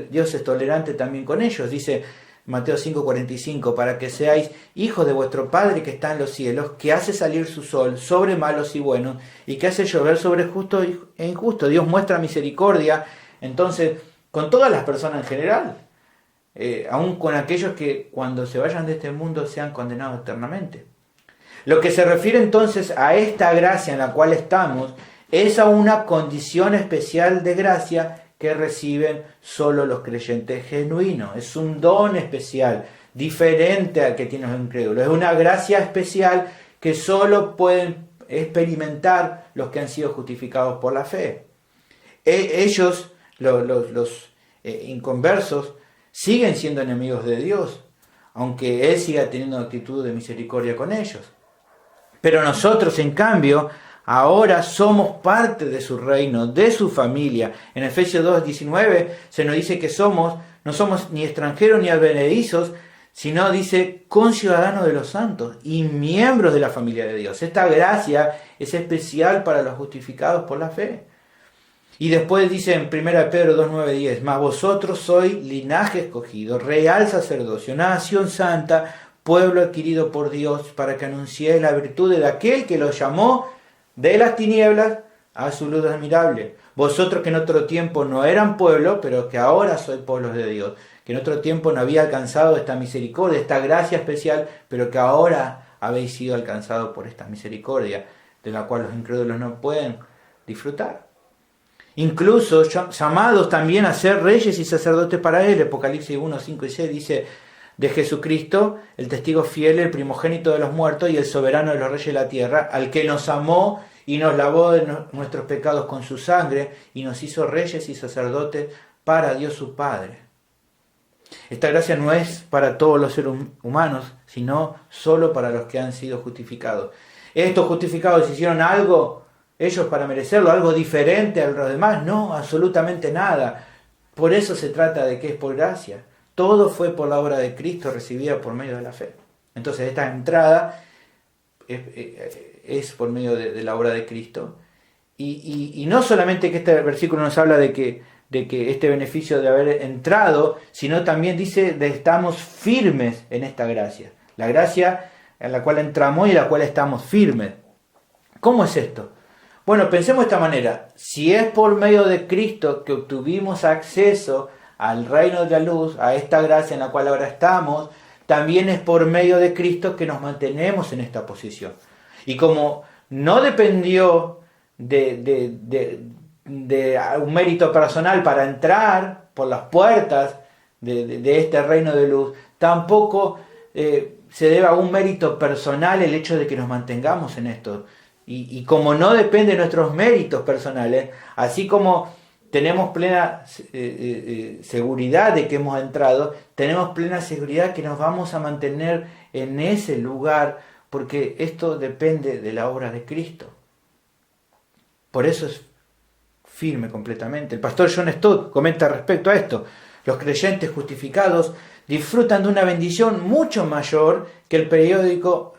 B: Dios es tolerante también con ellos. Dice Mateo 5:45, para que seáis hijos de vuestro Padre que está en los cielos, que hace salir su sol sobre malos y buenos, y que hace llover sobre justo e injusto. Dios muestra misericordia, entonces, con todas las personas en general, aun con aquellos que cuando se vayan de este mundo sean condenados eternamente. Lo que se refiere entonces a esta gracia en la cual estamos, es a una condición especial de gracia que reciben solo los creyentes genuinos. Es un don especial, diferente al que tienen los incrédulos. Es una gracia especial que solo pueden experimentar los que han sido justificados por la fe. Ellos, los inconversos, siguen siendo enemigos de Dios, aunque Él siga teniendo actitud de misericordia con ellos. Pero nosotros, en cambio, ahora somos parte de su reino, de su familia. En Efesios 2:19 se nos dice que no somos ni extranjeros ni advenedizos, sino dice conciudadanos de los santos y miembros de la familia de Dios. Esta gracia es especial para los justificados por la fe. Y después dice en 1 Pedro 2:9-10, mas vosotros sois linaje escogido, real sacerdocio, nación santa, pueblo adquirido por Dios, para que anunciéis la virtud de aquel que los llamó de las tinieblas a su luz admirable. Vosotros que en otro tiempo no eran pueblo, pero que ahora sois pueblos de Dios, que en otro tiempo no había alcanzado esta misericordia, esta gracia especial, pero que ahora habéis sido alcanzados por esta misericordia, de la cual los incrédulos no pueden disfrutar. Incluso llamados también a ser reyes y sacerdotes para Él. Apocalipsis 1:5-6 dice de Jesucristo, el testigo fiel, el primogénito de los muertos y el soberano de los reyes de la tierra, al que nos amó y nos lavó de nuestros pecados con su sangre y nos hizo reyes y sacerdotes para Dios su Padre. Esta gracia no es para todos los seres humanos, sino solo para los que han sido justificados. Estos justificados hicieron algo, ellos para merecerlo, algo diferente a los demás. No, absolutamente nada. Por eso se trata de que es por gracia. Todo fue por la obra de Cristo recibida por medio de la fe. Entonces esta entrada es por medio de la obra de Cristo. Y no solamente que este versículo nos habla de que este beneficio de haber entrado, sino también dice de estamos firmes en esta gracia. La gracia en la cual entramos y en la cual estamos firmes. ¿Cómo es esto? Bueno, pensemos de esta manera. Si es por medio de Cristo que obtuvimos acceso al reino de la luz, a esta gracia en la cual ahora estamos, también es por medio de Cristo que nos mantenemos en esta posición. Y como no dependió de un mérito personal para entrar por las puertas de este reino de luz, tampoco se debe a un mérito personal el hecho de que nos mantengamos en esto. Y como no depende de nuestros méritos personales, así como tenemos plena seguridad de que hemos entrado, tenemos plena seguridad que nos vamos a mantener en ese lugar, porque esto depende de la obra de Cristo. Por eso es firme completamente. El pastor John Stott comenta respecto a esto: los creyentes justificados disfrutan de una bendición mucho mayor que el periódico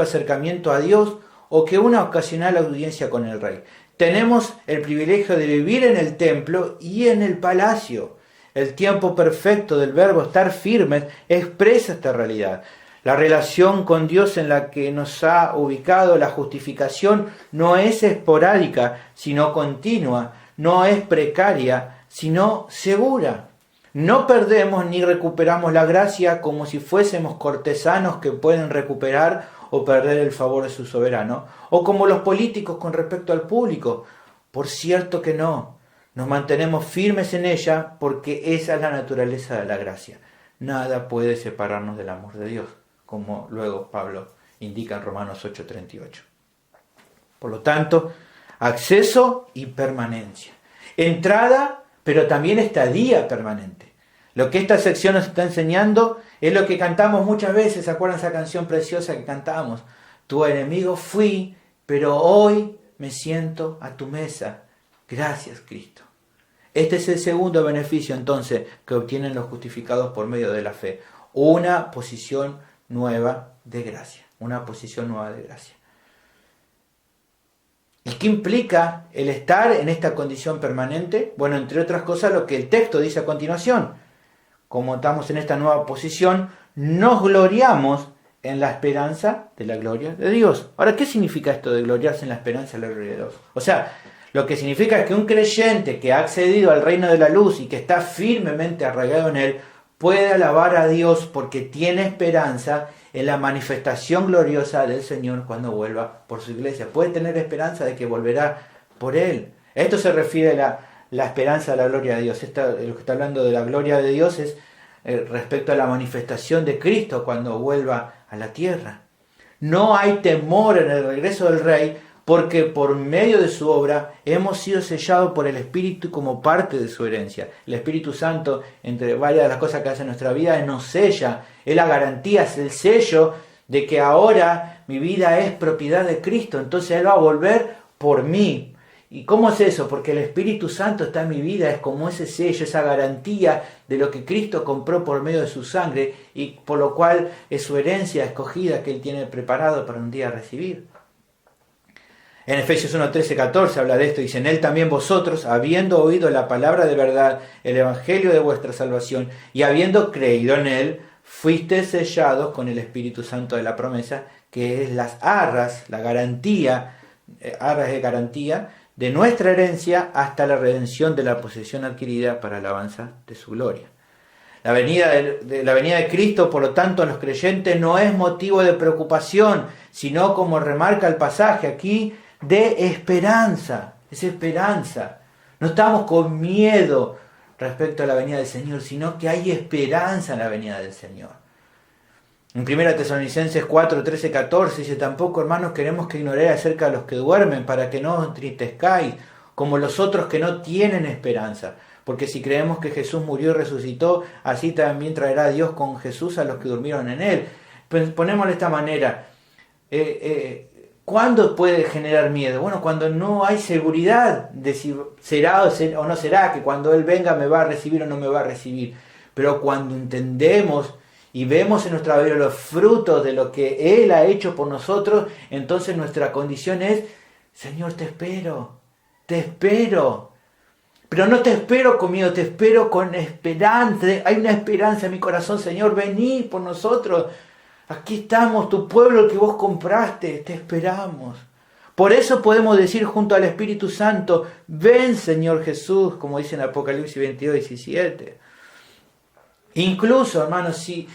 B: acercamiento a Dios o que una ocasional audiencia con el rey. Tenemos el privilegio de vivir en el templo y en el palacio. El tiempo perfecto del verbo estar firmes expresa esta realidad. La relación con Dios en la que nos ha ubicado la justificación no es esporádica, sino continua, no es precaria, sino segura. No perdemos ni recuperamos la gracia como si fuésemos cortesanos que pueden recuperar o perder el favor de su soberano, o como los políticos con respecto al público. Por cierto que no. Nos mantenemos firmes en ella porque esa es la naturaleza de la gracia. Nada puede separarnos del amor de Dios, como luego Pablo indica en Romanos 8:38. Por lo tanto, acceso y permanencia. Entrada, pero también estadía permanente. Lo que esta sección nos está enseñando es lo que cantamos muchas veces. ¿Se acuerdan esa canción preciosa que cantamos? Tu enemigo fui, pero hoy me siento a tu mesa. Gracias, Cristo. Este es el segundo beneficio entonces que obtienen los justificados por medio de la fe. Una posición nueva de gracia. Una posición nueva de gracia. ¿Y qué implica el estar en esta condición permanente? Bueno, entre otras cosas lo que el texto dice a continuación. Como estamos en esta nueva posición, nos gloriamos en la esperanza de la gloria de Dios. Ahora, ¿qué significa esto de gloriarse en la esperanza de la gloria de Dios? O sea, lo que significa es que un creyente que ha accedido al reino de la luz y que está firmemente arraigado en él, puede alabar a Dios porque tiene esperanza en la manifestación gloriosa del Señor cuando vuelva por su iglesia. Puede tener esperanza de que volverá por él. Esto se refiere a la esperanza de la gloria de Dios. Lo que está hablando de la gloria de Dios es respecto a la manifestación de Cristo cuando vuelva a la tierra. No hay temor en el regreso del Rey, porque por medio de su obra hemos sido sellados por el Espíritu como parte de su herencia. El Espíritu Santo, entre varias de las cosas que hace en nuestra vida, nos sella. Es la garantía, es el sello de que ahora mi vida es propiedad de Cristo. Entonces Él va a volver por mí. ¿Y cómo es eso? Porque el Espíritu Santo está en mi vida, es como ese sello, esa garantía de lo que Cristo compró por medio de su sangre y por lo cual es su herencia escogida que Él tiene preparado para un día recibir. En Efesios 1, 13, 14 habla de esto, dice: en Él también vosotros, habiendo oído la palabra de verdad, el evangelio de vuestra salvación, y habiendo creído en Él, fuisteis sellados con el Espíritu Santo de la promesa, que es las arras, la garantía, arras de garantía, de nuestra herencia hasta la redención de la posesión adquirida para alabanza de su gloria. La venida de Cristo, por lo tanto, en los creyentes no es motivo de preocupación, sino, como remarca el pasaje aquí, de esperanza. Es esperanza. No estamos con miedo respecto a la venida del Señor, sino que hay esperanza en la venida del Señor. En 1 Tesalonicenses 4, 13, 14 dice: tampoco, hermanos, queremos que ignoréis acerca de los que duermen, para que no os entristezcáis, como los otros que no tienen esperanza. Porque si creemos que Jesús murió y resucitó, así también traerá Dios con Jesús a los que durmieron en Él. Pues ponémoslo de esta manera. ¿Cuándo puede generar miedo? Bueno, cuando no hay seguridad de si será o no será, que cuando Él venga me va a recibir o no me va a recibir. Pero cuando entendemos y vemos en nuestra vida los frutos de lo que Él ha hecho por nosotros, entonces nuestra condición es: Señor, te espero. Pero no te espero con miedo, te espero con esperanza. Hay una esperanza en mi corazón: Señor, vení por nosotros. Aquí estamos, tu pueblo, el que vos compraste, te esperamos. Por eso podemos decir junto al Espíritu Santo: ven, Señor Jesús, como dice en Apocalipsis 22, 17. Incluso, hermanos, si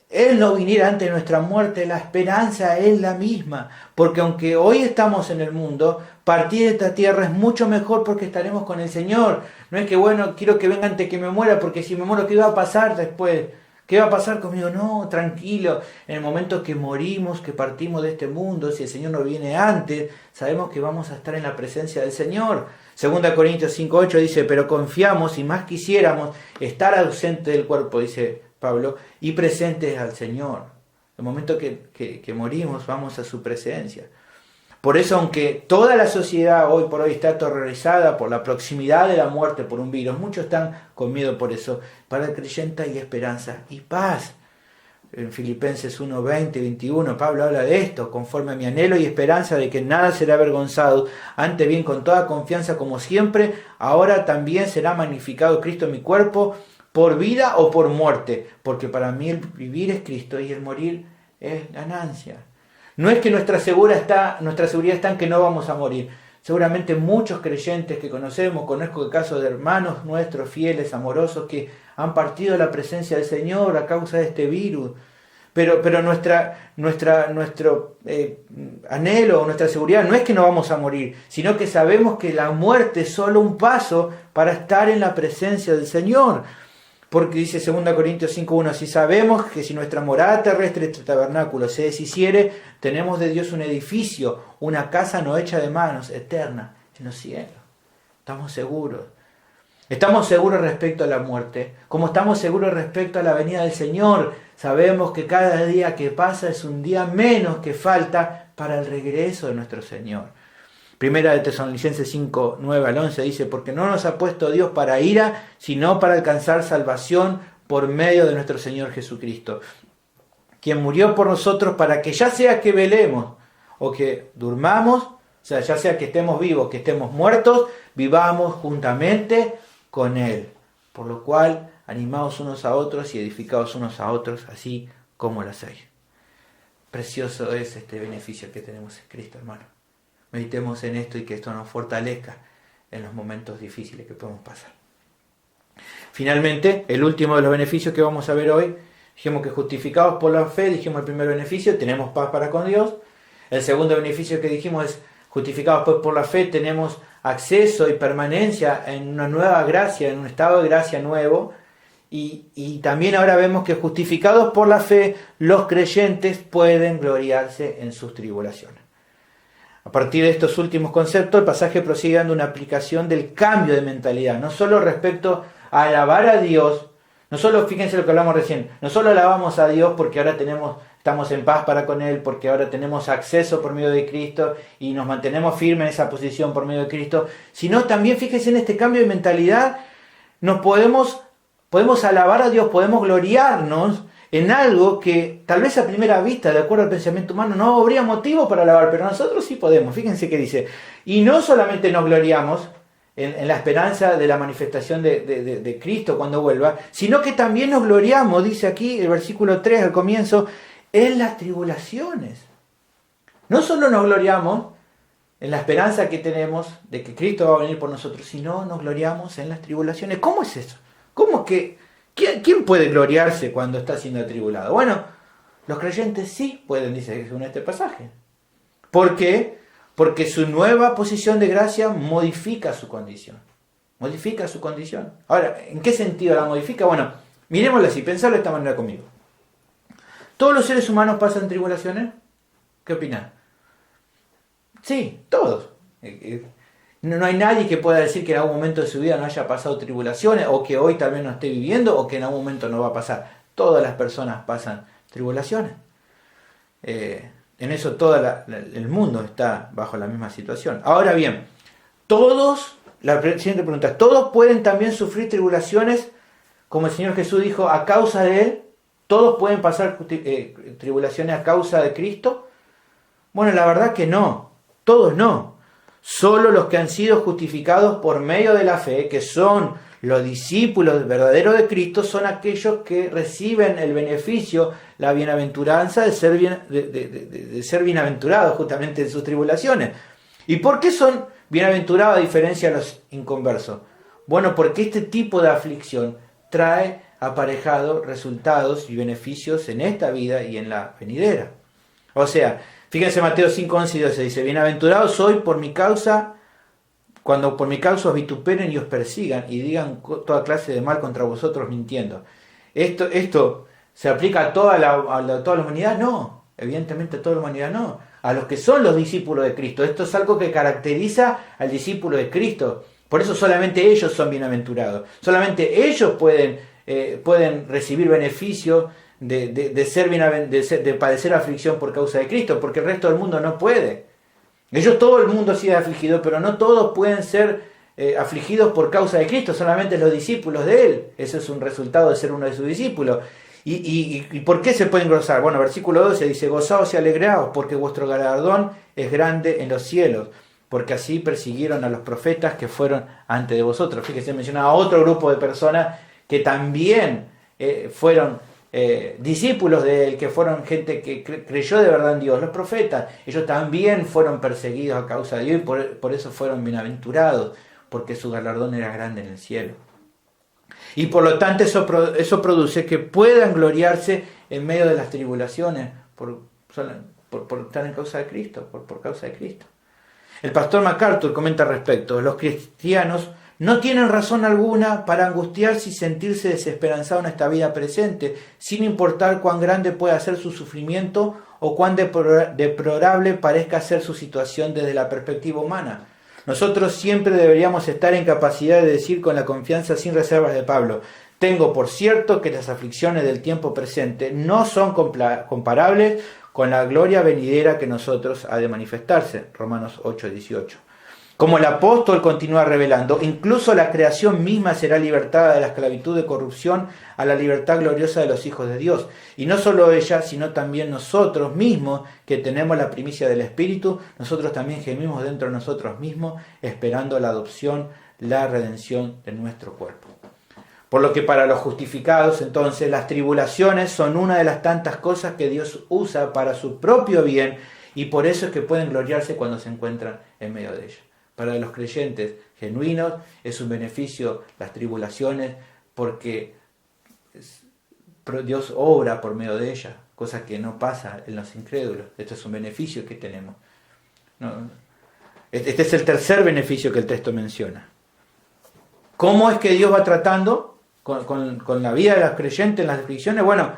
B: Él no viniera antes de nuestra muerte, la esperanza es la misma. Porque aunque hoy estamos en el mundo, partir de esta tierra es mucho mejor porque estaremos con el Señor. No es que, bueno, quiero que venga antes que me muera, porque si me muero, ¿qué va a pasar después? ¿Qué va a pasar conmigo? No, tranquilo. En el momento que morimos, que partimos de este mundo, si el Señor no viene antes, sabemos que vamos a estar en la presencia del Señor. 2 Corintios 5:8 dice: pero confiamos y más quisiéramos estar ausentes del cuerpo, dice Pablo, y presentes al Señor. El momento que morimos, vamos a su presencia. Por eso, aunque toda la sociedad hoy por hoy está aterrorizada por la proximidad de la muerte por un virus, muchos están con miedo por eso, para el creyente hay esperanza y paz. En Filipenses 1, 20, 21, Pablo habla de esto: conforme a mi anhelo y esperanza de que nada será avergonzado, antes bien con toda confianza como siempre, ahora también será magnificado Cristo en mi cuerpo, por vida o por muerte, porque para mí el vivir es Cristo y el morir es ganancia. No es que nuestra seguridad está en que no vamos a morir. seguramente muchos creyentes que conozco casos de hermanos nuestros fieles, amorosos, que han partido de la presencia del Señor a causa de este virus. Pero nuestro anhelo, nuestra seguridad no es que no vamos a morir, sino que sabemos que la muerte es solo un paso para estar en la presencia del Señor. Porque dice 2 Corintios 5:1, si sabemos que si nuestra morada terrestre, este tabernáculo, se deshiciere, tenemos de Dios un edificio, una casa no hecha de manos, eterna, en los cielos. Estamos seguros. Estamos seguros respecto a la muerte, como estamos seguros respecto a la venida del Señor. Sabemos que cada día que pasa es un día menos que falta para el regreso de nuestro Señor. Primera de Tesalonicenses 5:9-11 dice, porque no nos ha puesto Dios para ira, sino para alcanzar salvación por medio de nuestro Señor Jesucristo, quien murió por nosotros para que ya sea que velemos o que durmamos, o sea, ya sea que estemos vivos, que estemos muertos, vivamos juntamente con Él. Por lo cual, animaos unos a otros y edificaos unos a otros, así como lo hacéis. Precioso es este beneficio que tenemos en Cristo, hermano. Meditemos en esto y que esto nos fortalezca en los momentos difíciles que podemos pasar. Finalmente, el último de los beneficios que vamos a ver hoy, dijimos que justificados por la fe, dijimos el primer beneficio, tenemos paz para con Dios. El segundo beneficio que dijimos es, justificados pues por la fe, tenemos acceso y permanencia en una nueva gracia, en un estado de gracia nuevo. Y también ahora vemos que justificados por la fe, los creyentes pueden gloriarse en sus tribulaciones. A partir de estos últimos conceptos, el pasaje prosigue dando una aplicación del cambio de mentalidad, no solo respecto a alabar a Dios, no solo, fíjense lo que hablamos recién, no solo alabamos a Dios porque ahora estamos en paz para con Él, porque ahora tenemos acceso por medio de Cristo y nos mantenemos firmes en esa posición por medio de Cristo, sino también, fíjense en este cambio de mentalidad, podemos alabar a Dios, podemos gloriarnos en algo que tal vez a primera vista, de acuerdo al pensamiento humano, no habría motivo para alabar, pero nosotros sí podemos. Fíjense que dice, y no solamente nos gloriamos en la esperanza de la manifestación de Cristo cuando vuelva, sino que también nos gloriamos, dice aquí el versículo 3 al comienzo, en las tribulaciones. No solo nos gloriamos en la esperanza que tenemos de que Cristo va a venir por nosotros, sino nos gloriamos en las tribulaciones. ¿Cómo es eso? ¿Cómo que ¿quién puede gloriarse cuando está siendo atribulado? Bueno, los creyentes sí pueden, dice Jesús en este pasaje. ¿Por qué? Porque su nueva posición de gracia modifica su condición. Modifica su condición. Ahora, ¿en qué sentido la modifica? Bueno, miremoslo así, pensarlo de esta manera conmigo. ¿Todos los seres humanos pasan tribulaciones? ¿Qué opinan? Sí, todos. No hay nadie que pueda decir que en algún momento de su vida no haya pasado tribulaciones, o que hoy tal vez no esté viviendo, o que en algún momento no va a pasar. Todas las personas pasan tribulaciones. En eso todo el mundo está bajo la misma situación. Ahora bien, la siguiente pregunta, ¿todos pueden también sufrir tribulaciones, como el Señor Jesús dijo, a causa de Él? ¿Todos pueden pasar tribulaciones a causa de Cristo? Bueno, la verdad que no, todos no. Solo los que han sido justificados por medio de la fe, que son los discípulos verdaderos de Cristo, son aquellos que reciben el beneficio, la bienaventuranza de ser bienaventurados justamente en sus tribulaciones. ¿Y por qué son bienaventurados a diferencia de los inconversos? Bueno, porque este tipo de aflicción trae aparejado resultados y beneficios en esta vida y en la venidera. O sea, fíjense Mateo 5, 11 y 12, dice, bienaventurados soy por mi causa, cuando por mi causa os vituperen y os persigan y digan toda clase de mal contra vosotros mintiendo. ¿Esto se aplica a toda la humanidad? No, evidentemente a toda la humanidad no. A los que son los discípulos de Cristo. Esto es algo que caracteriza al discípulo de Cristo. Por eso solamente ellos son bienaventurados. Solamente ellos pueden recibir beneficio de padecer aflicción por causa de Cristo, porque el resto del mundo no puede. Todo el mundo ha sido afligido, pero no todos pueden ser afligidos por causa de Cristo, solamente los discípulos de Él. Eso es un resultado de ser uno de sus discípulos. ¿Y por qué se pueden gozar? Bueno, versículo 12 dice, gozaos y alegraos, porque vuestro galardón es grande en los cielos, porque así persiguieron a los profetas que fueron antes de vosotros. Fíjense, menciona a otro grupo de personas que también fueron discípulos de él, que fueron gente que creyó de verdad en Dios, los profetas, ellos también fueron perseguidos a causa de Dios y por eso fueron bienaventurados, porque su galardón era grande en el cielo. Y por lo tanto eso produce que puedan gloriarse en medio de las tribulaciones por estar en causa de Cristo, por causa de Cristo. El pastor MacArthur comenta al respecto: los cristianos no tienen razón alguna para angustiarse y sentirse desesperanzados en esta vida presente, sin importar cuán grande pueda ser su sufrimiento o cuán deplorable parezca ser su situación desde la perspectiva humana. Nosotros siempre deberíamos estar en capacidad de decir con la confianza sin reservas de Pablo: tengo por cierto que las aflicciones del tiempo presente no son comparables con la gloria venidera que nosotros ha de manifestarse. Romanos 8:18. Como el apóstol continúa revelando, incluso la creación misma será libertada de la esclavitud de corrupción a la libertad gloriosa de los hijos de Dios. Y no solo ella, sino también nosotros mismos, que tenemos la primicia del Espíritu, nosotros también gemimos dentro de nosotros mismos, esperando la adopción, la redención de nuestro cuerpo. Por lo que para los justificados, entonces, las tribulaciones son una de las tantas cosas que Dios usa para su propio bien, y por eso es que pueden gloriarse cuando se encuentran en medio de ellas. Para los creyentes genuinos es un beneficio las tribulaciones, porque Dios obra por medio de ellas, cosa que no pasa en los incrédulos. Esto es un beneficio que tenemos. Este es el tercer beneficio que el texto menciona. ¿Cómo es que Dios va tratando con la vida de los creyentes en las aflicciones? Bueno,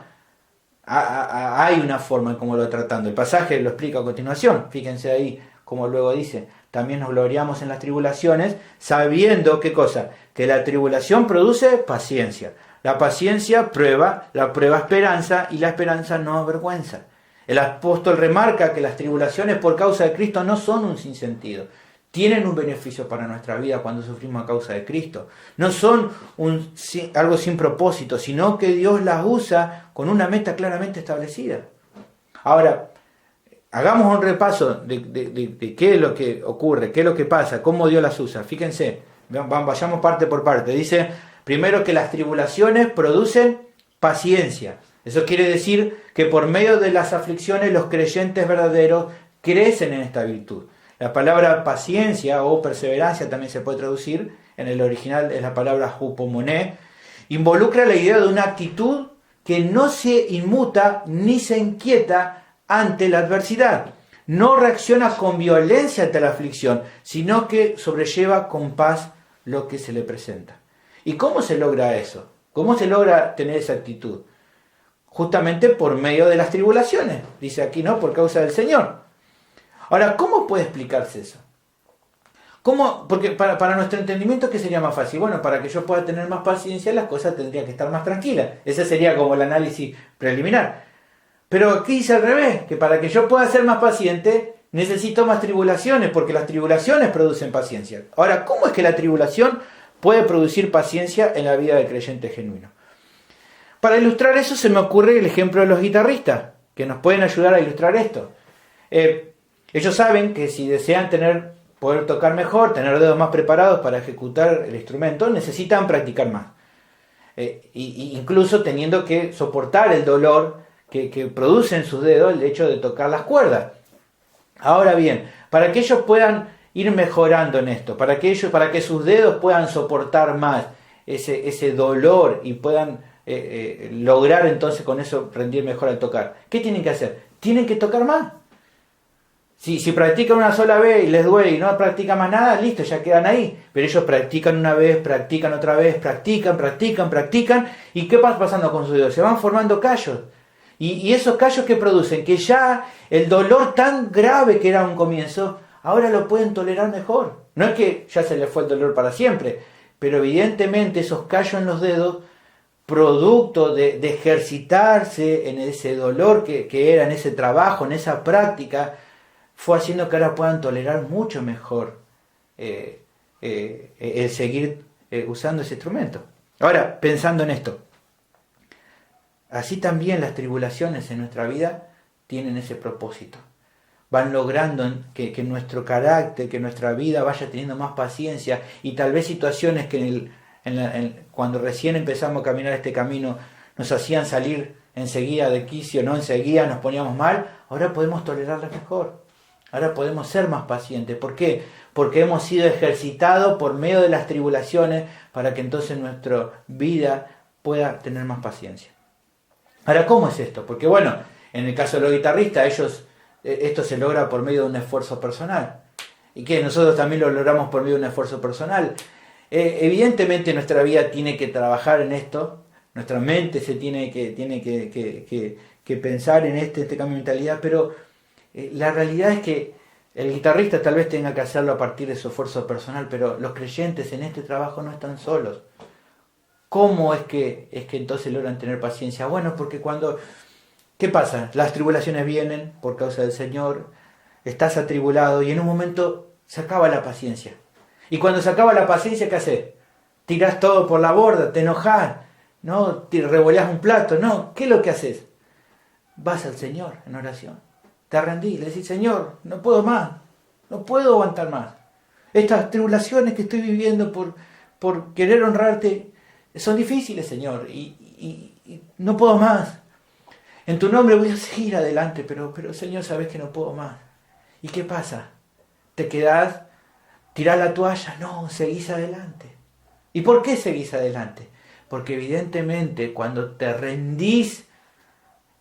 B: hay una forma en cómo lo va tratando. El pasaje lo explica a continuación. Fíjense ahí como luego dice: también nos gloriamos en las tribulaciones, sabiendo, ¿qué cosa? Que la tribulación produce paciencia. La paciencia prueba, la prueba esperanza, y la esperanza no avergüenza. El apóstol remarca que las tribulaciones por causa de Cristo no son un sinsentido. Tienen un beneficio para nuestra vida cuando sufrimos a causa de Cristo. No son algo sin propósito, sino que Dios las usa con una meta claramente establecida. Ahora, hagamos un repaso de qué es lo que ocurre, qué es lo que pasa, cómo Dios las usa. Fíjense, vayamos parte por parte. Dice, primero, que las tribulaciones producen paciencia. Eso quiere decir que por medio de las aflicciones los creyentes verdaderos crecen en esta virtud. La palabra paciencia o perseverancia también se puede traducir, en el original es la palabra hupomoné, involucra la idea de una actitud que no se inmuta ni se inquieta ante la adversidad. No reacciona con violencia ante la aflicción, sino que sobrelleva con paz lo que se le presenta. ¿Y cómo se logra eso? ¿Cómo se logra tener esa actitud? Justamente por medio de las tribulaciones. Dice aquí, ¿no? Por causa del Señor. Ahora, ¿cómo puede explicarse eso? ¿Cómo? Porque para nuestro entendimiento, ¿qué sería más fácil? Bueno, para que yo pueda tener más paciencia, las cosas tendrían que estar más tranquilas. Ese sería como el análisis preliminar. Pero aquí dice al revés, que para que yo pueda ser más paciente, necesito más tribulaciones, porque las tribulaciones producen paciencia. Ahora, ¿cómo es que la tribulación puede producir paciencia en la vida del creyente genuino? Para ilustrar eso se me ocurre el ejemplo de los guitarristas, que nos pueden ayudar a ilustrar esto. Ellos saben que si desean poder tocar mejor, tener dedos más preparados para ejecutar el instrumento, necesitan practicar más. Incluso teniendo que soportar el dolor que produce en sus dedos el hecho de tocar las cuerdas. Ahora bien, para que ellos puedan ir mejorando en esto, para que sus dedos puedan soportar más ese dolor y puedan lograr entonces con eso rendir mejor al tocar, ¿qué tienen que hacer? Tienen que tocar más. Si practican una sola vez y les duele y no practican más nada, listo, ya quedan ahí. Pero ellos practican una vez, practican otra vez, practican. ¿Y qué va pasando con sus dedos? Se van formando callos. Y esos callos que producen, que ya el dolor tan grave que era a un comienzo, ahora lo pueden tolerar mejor. No es que ya se les fue el dolor para siempre, pero evidentemente esos callos en los dedos, producto de ejercitarse en ese dolor que era, en ese trabajo, en esa práctica, fue haciendo que ahora puedan tolerar mucho mejor el seguir usando ese instrumento. Ahora, pensando en esto, así también las tribulaciones en nuestra vida tienen ese propósito. Van logrando que nuestro carácter, que nuestra vida vaya teniendo más paciencia, y tal vez situaciones que cuando recién empezamos a caminar este camino nos hacían salir enseguida de quicio, no enseguida nos poníamos mal, ahora podemos tolerarlas mejor. Ahora podemos ser más pacientes. ¿Por qué? Porque hemos sido ejercitados por medio de las tribulaciones para que entonces nuestra vida pueda tener más paciencia. Ahora, ¿cómo es esto? Porque bueno, en el caso de los guitarristas, esto se logra por medio de un esfuerzo personal. ¿Y qué? Nosotros también lo logramos por medio de un esfuerzo personal. Evidentemente nuestra vida tiene que trabajar en esto, nuestra mente se tiene que pensar en este cambio de mentalidad, pero la realidad es que el guitarrista tal vez tenga que hacerlo a partir de su esfuerzo personal, pero los creyentes en este trabajo no están solos. ¿Cómo es que entonces logran tener paciencia? Bueno, porque ¿qué pasa? Las tribulaciones vienen por causa del Señor, estás atribulado y en un momento se acaba la paciencia. Y cuando se acaba la paciencia, ¿qué haces? Tirás todo por la borda, te enojás, ¿no? Te revolás un plato, ¿no? ¿Qué es lo que haces? Vas al Señor en oración. Te rendís, le decís, Señor, no puedo más, no puedo aguantar más. Estas tribulaciones que estoy viviendo por querer honrarte son difíciles, Señor, y no puedo más. En tu nombre voy a seguir adelante, pero Señor, sabes que no puedo más. ¿Y qué pasa? ¿Te quedás? ¿Tirás la toalla? No, seguís adelante. ¿Y por qué seguís adelante? Porque evidentemente cuando te rendís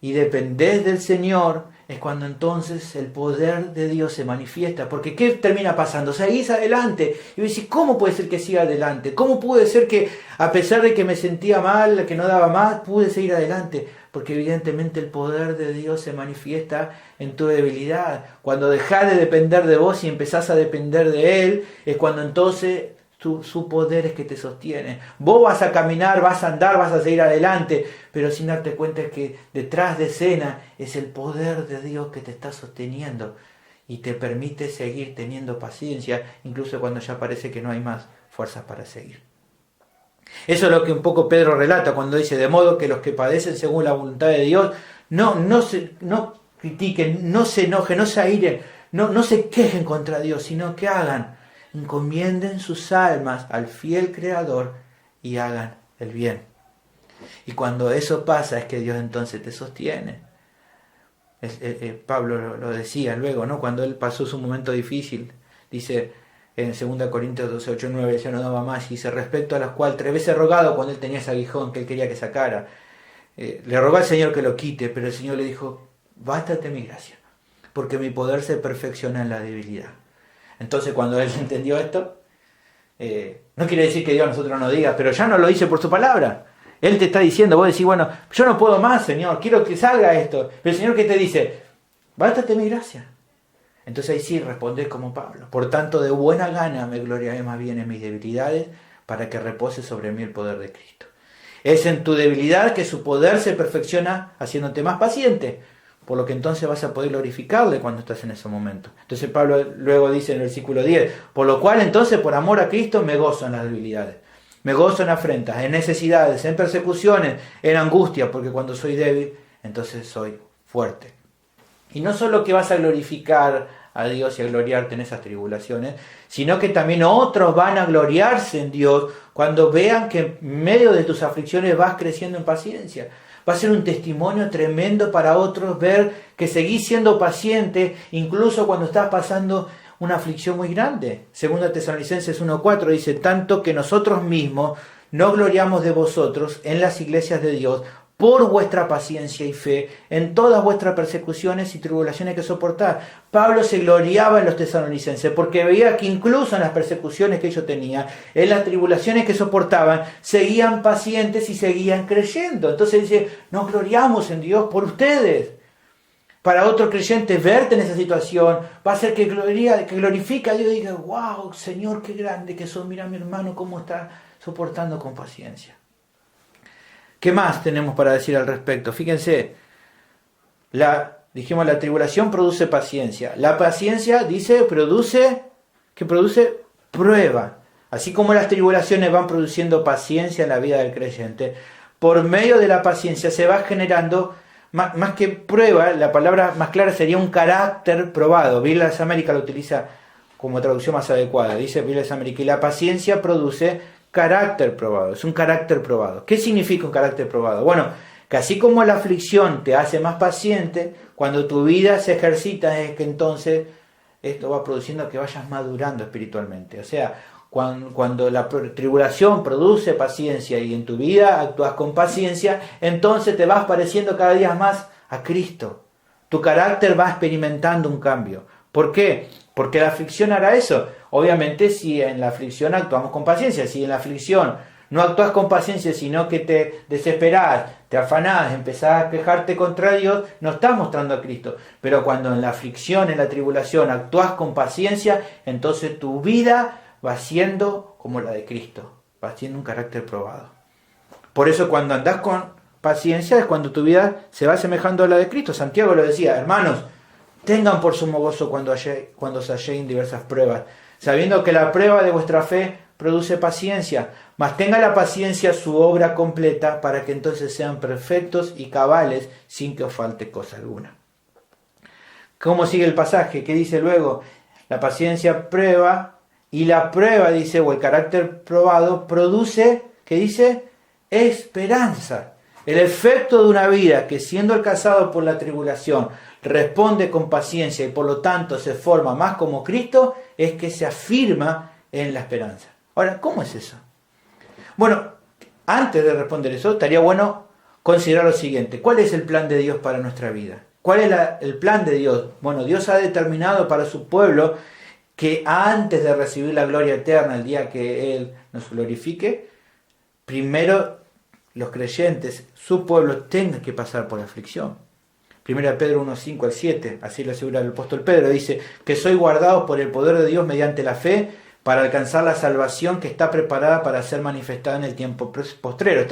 B: y dependés del Señor, es cuando entonces el poder de Dios se manifiesta. Porque ¿qué termina pasando? Seguís adelante. Y vos decís, ¿cómo puede ser que siga adelante? ¿Cómo puede ser que a pesar de que me sentía mal, que no daba más, pude seguir adelante? Porque evidentemente el poder de Dios se manifiesta en tu debilidad. Cuando dejás de depender de vos y empezás a depender de Él, es cuando entonces su poder es que te sostiene. Vos vas a caminar, vas a andar, vas a seguir adelante, pero sin darte cuenta es que detrás de escena es el poder de Dios que te está sosteniendo y te permite seguir teniendo paciencia, incluso cuando ya parece que no hay más fuerzas para seguir. Eso es lo que un poco Pedro relata cuando dice, de modo que los que padecen según la voluntad de Dios, no critiquen, no se enojen, no se airen, no se quejen contra Dios, sino que encomienden sus almas al fiel Creador y hagan el bien. Y cuando eso pasa es que Dios entonces te sostiene. Pablo lo decía luego, ¿no? Cuando él pasó su momento difícil, dice en 2 Corintios 12, 8, 9, ya no daba más, y dice, respecto a las cuales 3 veces rogado cuando él tenía ese aguijón que él quería que sacara, le rogó al Señor que lo quite, pero el Señor le dijo, bástate mi gracia, porque mi poder se perfecciona en la debilidad. Entonces cuando él entendió esto, no quiere decir que Dios a nosotros no diga, pero ya no lo dice por su palabra. Él te está diciendo, vos decís, bueno, yo no puedo más, Señor, quiero que salga esto. Pero el Señor que te dice, bástate mi gracia. Entonces ahí sí respondés como Pablo. Por tanto, de buena gana me gloriaré más bien en mis debilidades, para que repose sobre mí el poder de Cristo. Es en tu debilidad que su poder se perfecciona haciéndote más paciente, por lo que entonces vas a poder glorificarle cuando estás en ese momento. Entonces Pablo luego dice en el versículo 10, por lo cual entonces por amor a Cristo me gozo en las debilidades, me gozo en afrentas, en necesidades, en persecuciones, en angustia, porque cuando soy débil, entonces soy fuerte. Y no solo que vas a glorificar a Dios y a gloriarte en esas tribulaciones, sino que también otros van a gloriarse en Dios cuando vean que en medio de tus aflicciones vas creciendo en paciencia. Va a ser un testimonio tremendo para otros ver que seguís siendo paciente incluso cuando estás pasando una aflicción muy grande. 2 Tesalonicenses 1:4 dice, tanto que nosotros mismos no gloriamos de vosotros en las iglesias de Dios por vuestra paciencia y fe en todas vuestras persecuciones y tribulaciones que soportás. Pablo se gloriaba en los tesalonicenses porque veía que incluso en las persecuciones que ellos tenían, en las tribulaciones que soportaban, seguían pacientes y seguían creyendo. Entonces dice, nos gloriamos en Dios por ustedes. Para otro creyente verte en esa situación va a hacer que glorifique a Dios y diga, wow, Señor, qué grande que sos, mira mi hermano cómo está soportando con paciencia. ¿Qué más tenemos para decir al respecto? Fíjense, la tribulación produce paciencia. La paciencia, dice, produce prueba. Así como las tribulaciones van produciendo paciencia en la vida del creyente, por medio de la paciencia se va generando, más que prueba, la palabra más clara sería un carácter probado. Biblia de las Américas lo utiliza como traducción más adecuada. Dice Biblia de las Américas, y la paciencia produce carácter probado, es un carácter probado. ¿Qué significa un carácter probado? Bueno, Que así como la aflicción te hace más paciente, cuando tu vida se ejercita es que entonces esto va produciendo que vayas madurando espiritualmente. O sea, cuando la tribulación produce paciencia y en tu vida actúas con paciencia, entonces te vas pareciendo cada día más a Cristo. Tu carácter va experimentando un cambio. ¿Por qué? Porque la aflicción hará eso. Obviamente si en la aflicción actuamos con paciencia, si en la aflicción no actúas con paciencia, sino que te desesperás, te afanás, empezás a quejarte contra Dios, no estás mostrando a Cristo. Pero cuando en la aflicción, en la tribulación, actúas con paciencia, entonces tu vida va siendo como la de Cristo, va siendo un carácter probado. Por eso cuando andás con paciencia es cuando tu vida se va asemejando a la de Cristo. Santiago lo decía: hermanos, tengan por sumo gozo cuando se hallen diversas pruebas, sabiendo que la prueba de vuestra fe produce paciencia, mas tenga la paciencia su obra completa, para que entonces sean perfectos y cabales, sin que os falte cosa alguna. ¿Cómo sigue el pasaje? ¿Qué dice luego? La paciencia prueba, y la prueba, dice, o el carácter probado, produce, ¿qué dice? Esperanza. El efecto de una vida que, siendo alcanzado por la tribulación, responde con paciencia y por lo tanto se forma más como Cristo, es que se afirma en la esperanza. Ahora, ¿cómo es eso? Bueno, antes de responder eso, estaría bueno considerar lo siguiente: ¿cuál es el plan de Dios para nuestra vida? ¿Cuál es el plan de Dios? Bueno, Dios ha determinado para su pueblo que antes de recibir la gloria eterna, el día que Él nos glorifique, primero los creyentes, su pueblo, tengan que pasar por la aflicción. 1 Pedro 1, 5 al 7, así lo asegura el apóstol Pedro, dice que sois guardados por el poder de Dios mediante la fe para alcanzar la salvación que está preparada para ser manifestada en el tiempo postrero.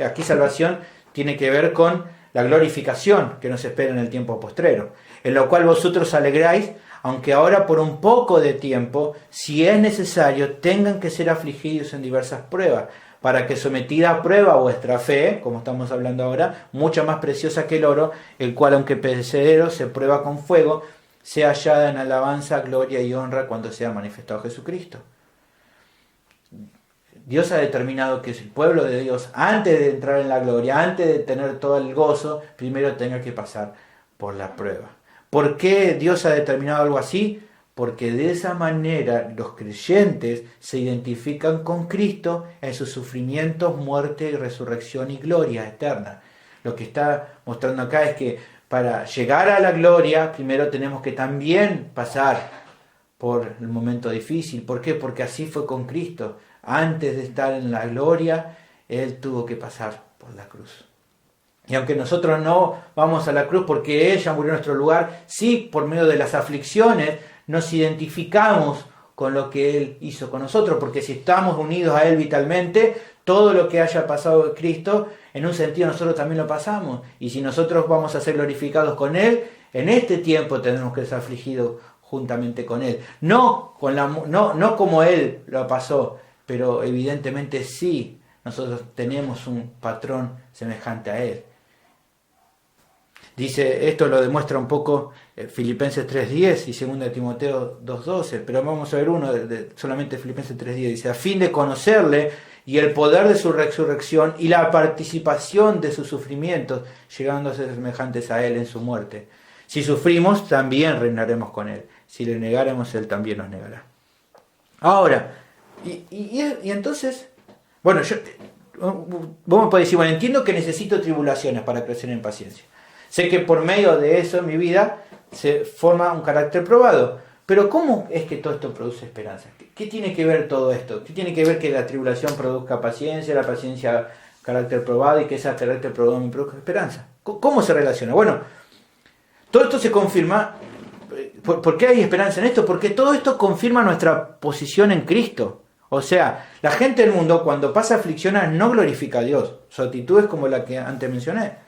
B: Aquí salvación tiene que ver con la glorificación que nos espera en el tiempo postrero, en lo cual vosotros alegráis, aunque ahora por un poco de tiempo, si es necesario, tengan que ser afligidos en diversas pruebas, para que sometida a prueba vuestra fe, como estamos hablando ahora, mucho más preciosa que el oro, el cual aunque perecedero se prueba con fuego, sea hallada en alabanza, gloria y honra cuando sea manifestado Jesucristo. Dios ha determinado que el pueblo de Dios, antes de entrar en la gloria, antes de tener todo el gozo, primero tenga que pasar por la prueba. ¿Por qué Dios ha determinado algo así? Porque de esa manera los creyentes se identifican con Cristo en sus sufrimientos, muerte, resurrección y gloria eterna. Lo que está mostrando acá es que para llegar a la gloria, primero tenemos que también pasar por el momento difícil. ¿Por qué? Porque así fue con Cristo. Antes de estar en la gloria, Él tuvo que pasar por la cruz. Y aunque nosotros no vamos a la cruz porque Él ya murió en nuestro lugar, sí, por medio de las aflicciones, nos identificamos con lo que Él hizo con nosotros, porque si estamos unidos a Él vitalmente, todo lo que haya pasado de Cristo, en un sentido nosotros también lo pasamos. Y si nosotros vamos a ser glorificados con Él, en este tiempo tenemos que ser afligidos juntamente con Él. No como Él lo pasó, pero evidentemente sí, nosotros tenemos un patrón semejante a Él. Dice, esto lo demuestra un poco Filipenses 3.10 y 2 Timoteo 2.12, pero vamos a ver uno solamente Filipenses 3.10. Dice, a fin de conocerle y el poder de su resurrección y la participación de sus sufrimientos, llegando a ser semejantes a Él en su muerte. Si sufrimos, también reinaremos con Él. Si le negáremos, Él también nos negará. Ahora, y entonces, bueno, vos me podés decir, bueno, entiendo que necesito tribulaciones para crecer en paciencia. Sé que por medio de eso en mi vida se forma un carácter probado. Pero ¿cómo es que todo esto produce esperanza? ¿Qué tiene que ver todo esto? ¿Qué tiene que ver que la tribulación produzca paciencia, la paciencia carácter probado y que ese carácter probado me produzca esperanza? ¿Cómo se relaciona? Bueno, todo esto se confirma. ¿Por qué hay esperanza en esto? Porque todo esto confirma nuestra posición en Cristo. O sea, la gente del mundo cuando pasa aflicciones no glorifica a Dios. Su actitud es como la que antes mencioné.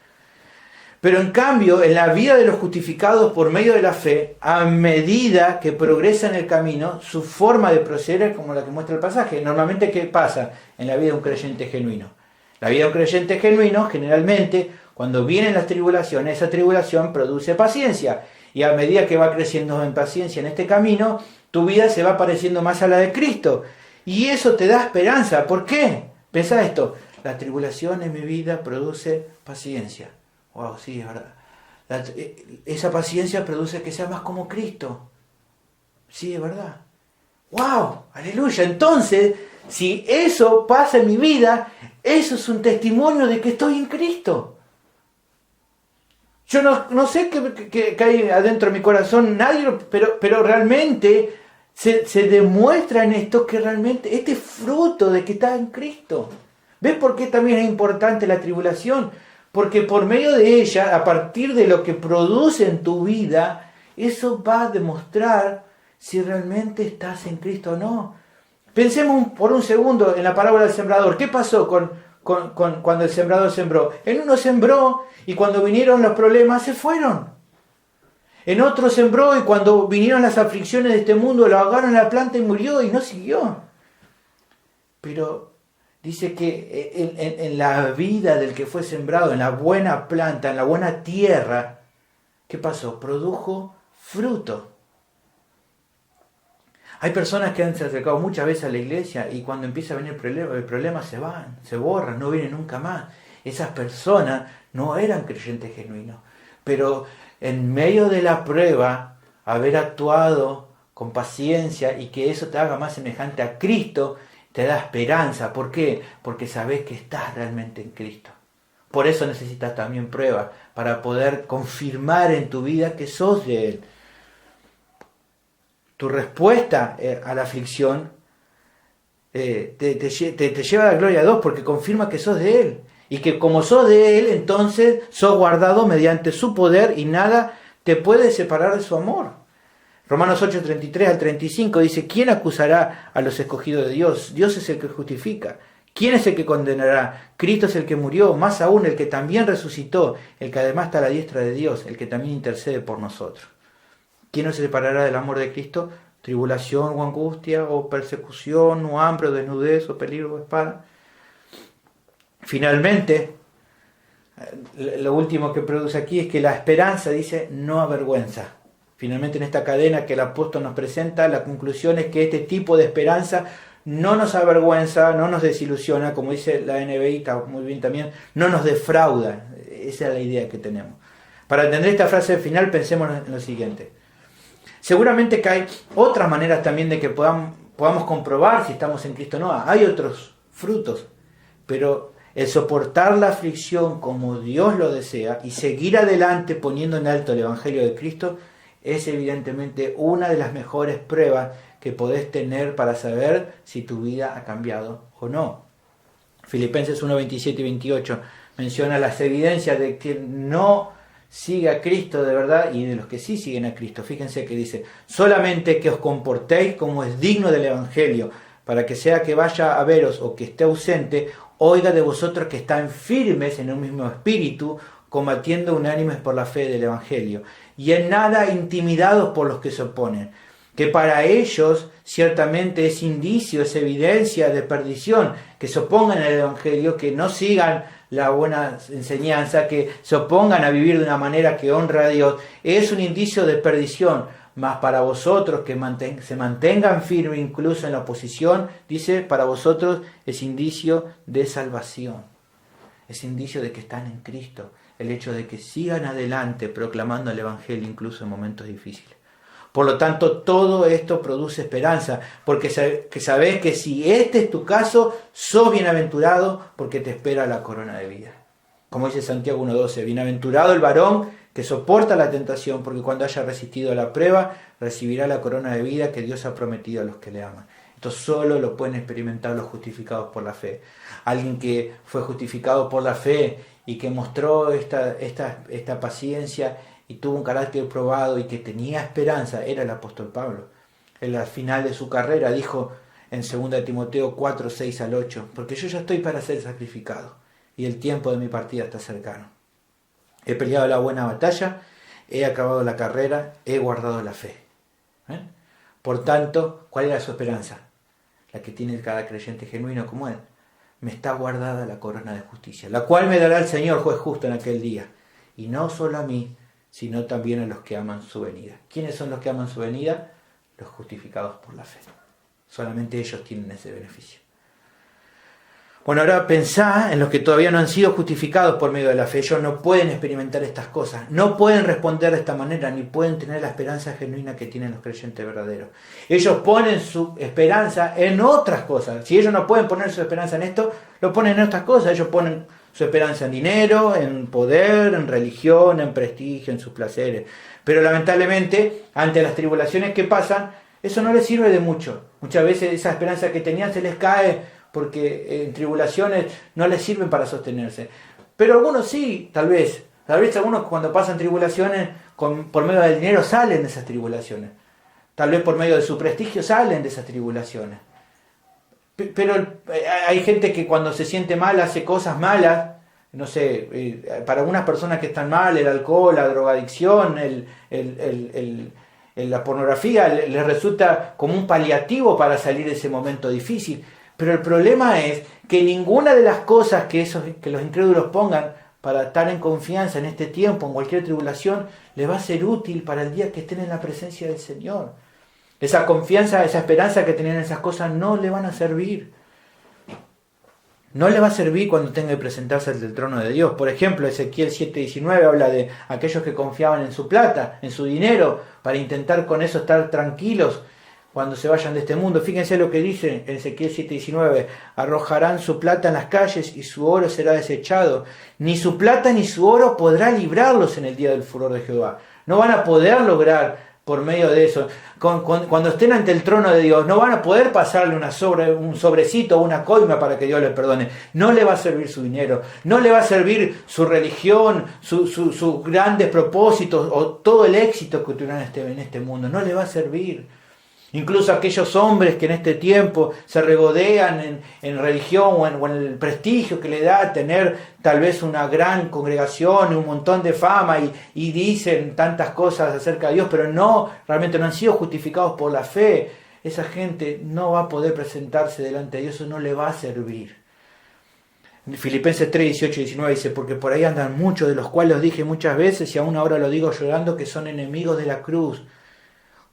B: Pero en cambio, en la vida de los justificados por medio de la fe, a medida que progresa en el camino, su forma de proceder es como la que muestra el pasaje. Normalmente, ¿qué pasa en la vida de un creyente genuino? La vida de un creyente genuino, generalmente, cuando vienen las tribulaciones, esa tribulación produce paciencia. Y a medida que va creciendo en paciencia en este camino, tu vida se va pareciendo más a la de Cristo. Y eso te da esperanza. ¿Por qué? Pensá esto. la tribulación en mi vida produce paciencia. Wow, sí, es verdad. Esa paciencia produce que sea más como Cristo. Sí, es verdad. ¡Wow! ¡Aleluya! Entonces, si eso pasa en mi vida, eso es un testimonio de que estoy en Cristo. Yo no sé qué hay adentro de mi corazón, nadie, pero realmente se demuestra en esto que realmente este es fruto de que estás en Cristo. ¿Ves por qué también es importante la tribulación? Porque por medio de ella, a partir de lo que produce en tu vida, eso va a demostrar si realmente estás en Cristo o no. Pensemos por un segundo en la parábola del sembrador. ¿Qué pasó cuando el sembrador sembró? En uno sembró y cuando vinieron los problemas se fueron. En otro sembró y cuando vinieron las aflicciones de este mundo lo ahogaron en la planta y murió y no siguió. Pero dice que en la vida del que fue sembrado, en la buena planta, en la buena tierra, ¿qué pasó? Produjo fruto. Hay personas que han se acercado muchas veces a la iglesia y cuando empieza a venir el problema se van, se borran, no vienen nunca más. Esas personas no eran creyentes genuinos, pero en medio de la prueba, haber actuado con paciencia y que eso te haga más semejante a Cristo, te da esperanza. ¿Por qué? Porque sabes que estás realmente en Cristo. Por eso necesitas también pruebas, para poder confirmar en tu vida que sos de Él. Tu respuesta a la aflicción te lleva a la gloria a Dios porque confirma que sos de Él. Y que como sos de Él, entonces sos guardado mediante su poder y nada te puede separar de su amor. Romanos 8, 33 al 35 dice, ¿quién acusará a los escogidos de Dios? Dios es el que justifica. ¿Quién es el que condenará? Cristo es el que murió, más aún el que también resucitó, el que además está a la diestra de Dios, el que también intercede por nosotros. ¿Quién nos separará del amor de Cristo? ¿Tribulación o angustia, o persecución, o hambre, o desnudez, o peligro, o espada? Finalmente, lo último que produce aquí es que la esperanza, dice, no avergüenza. Finalmente en esta cadena que el apóstol nos presenta, la conclusión es que este tipo de esperanza no nos avergüenza, no nos desilusiona, como dice la NBI, está muy bien también, no nos defrauda. Esa es la idea que tenemos. Para entender esta frase final, pensemos en lo siguiente. Seguramente que hay otras maneras también de que podamos comprobar si estamos en Cristo o no. Hay otros frutos, pero el soportar la aflicción como Dios lo desea y seguir adelante poniendo en alto el Evangelio de Cristo es evidentemente una de las mejores pruebas que podés tener para saber si tu vida ha cambiado o no. Filipenses 1, 27 y 28 menciona las evidencias de que no sigue a Cristo de verdad y de los que sí siguen a Cristo. Fíjense que dice, solamente que os comportéis como es digno del Evangelio, para que sea que vaya a veros o que esté ausente, oiga de vosotros que están firmes en un mismo espíritu, combatiendo unánimes por la fe del Evangelio, y en nada intimidados por los que se oponen, que para ellos ciertamente es indicio, es evidencia de perdición, que se opongan al Evangelio, que no sigan la buena enseñanza, que se opongan a vivir de una manera que honra a Dios, es un indicio de perdición. Mas para vosotros que se mantengan firmes incluso en la oposición, dice, para vosotros es indicio de salvación, es indicio de que están en Cristo, el hecho de que sigan adelante proclamando el Evangelio incluso en momentos difíciles. Por lo tanto, todo esto produce esperanza, porque sabés que si este es tu caso, sos bienaventurado porque te espera la corona de vida. Como dice Santiago 1:12, bienaventurado el varón que soporta la tentación, porque cuando haya resistido a la prueba, recibirá la corona de vida que Dios ha prometido a los que le aman. Esto solo lo pueden experimentar los justificados por la fe. Alguien que fue justificado por la fe y que mostró esta paciencia y tuvo un carácter probado y que tenía esperanza, era el apóstol Pablo. En la final de su carrera dijo en 2 Timoteo 4, 6 al 8, porque yo ya estoy para ser sacrificado y el tiempo de mi partida está cercano. He peleado la buena batalla, he acabado la carrera, he guardado la fe. Por tanto, ¿cuál era su esperanza? La que tiene cada creyente genuino como él. Me está guardada la corona de justicia, la cual me dará el Señor juez justo en aquel día. Y no solo a mí, sino también a los que aman su venida. ¿Quiénes son los que aman su venida? Los justificados por la fe. Solamente ellos tienen ese beneficio. Bueno, ahora pensá en los que todavía no han sido justificados por medio de la fe. Ellos no pueden experimentar estas cosas, no pueden responder de esta manera, ni pueden tener la esperanza genuina que tienen los creyentes verdaderos. Ellos ponen su esperanza en otras cosas. Si ellos no pueden poner su esperanza en esto, lo ponen en otras cosas. Ellos ponen su esperanza en dinero, en poder, en religión, en prestigio, en sus placeres. Pero lamentablemente, ante las tribulaciones que pasan, eso no les sirve de mucho. Muchas veces esa esperanza que tenían se les cae porque en tribulaciones no les sirven para sostenerse. Pero algunos sí, tal vez algunos cuando pasan tribulaciones por medio del dinero salen de esas tribulaciones. Tal vez por medio de su prestigio salen de esas tribulaciones. Pero hay gente que cuando se siente mal hace cosas malas. No sé, para algunas personas que están mal, el alcohol, la drogadicción, la pornografía les resulta como un paliativo para salir de ese momento difícil. Pero el problema es que ninguna de las cosas que los incrédulos pongan para estar en confianza en este tiempo, en cualquier tribulación, les va a ser útil para el día que estén en la presencia del Señor. Esa confianza, esa esperanza que tenían en esas cosas no le van a servir. No le va a servir cuando tenga que presentarse ante el trono de Dios. Por ejemplo, Ezequiel 7:19 habla de aquellos que confiaban en su plata, en su dinero, para intentar con eso estar tranquilos cuando se vayan de este mundo. Fíjense lo que dice en Ezequiel 7:19. Arrojarán su plata en las calles y su oro será desechado. Ni su plata ni su oro podrá librarlos en el día del furor de Jehová. No van a poder lograr por medio de eso. Cuando estén ante el trono de Dios, no van a poder pasarle un sobrecito o una coima para que Dios le perdone. No le va a servir su dinero, no le va a servir su religión, sus grandes propósitos o todo el éxito que tuvieron en este mundo. No le va a servir. Incluso aquellos hombres que en este tiempo se regodean en religión o en el prestigio que le da tener tal vez una gran congregación y un montón de fama y dicen tantas cosas acerca de Dios, pero realmente no han sido justificados por la fe. Esa gente no va a poder presentarse delante de Dios, eso no le va a servir. Filipenses 3:18-19 dice: porque por ahí andan muchos, de los cuales os dije muchas veces y aún ahora lo digo llorando, que son enemigos de la cruz,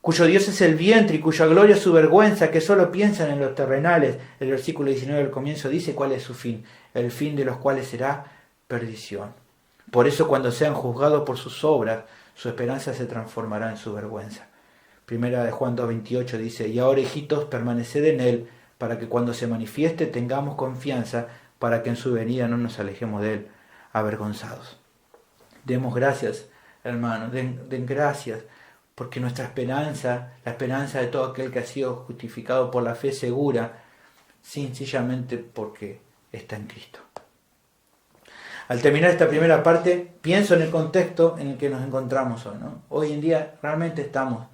B: cuyo Dios es el vientre y cuya gloria es su vergüenza, que solo piensan en los terrenales. El versículo 19 del comienzo dice cuál es su fin, el fin de los cuales será perdición. Por eso cuando sean juzgados por sus obras, su esperanza se transformará en su vergüenza. Primera de Juan 2:28 dice: y ahora, hijitos, permaneced en él, para que cuando se manifieste tengamos confianza, para que en su venida no nos alejemos de él avergonzados. Demos gracias, hermanos, den gracias, porque nuestra esperanza, la esperanza de todo aquel que ha sido justificado por la fe segura, sencillamente porque está en Cristo. Al terminar esta primera parte, pienso en el contexto en el que nos encontramos hoy, ¿no? Hoy en día realmente estamos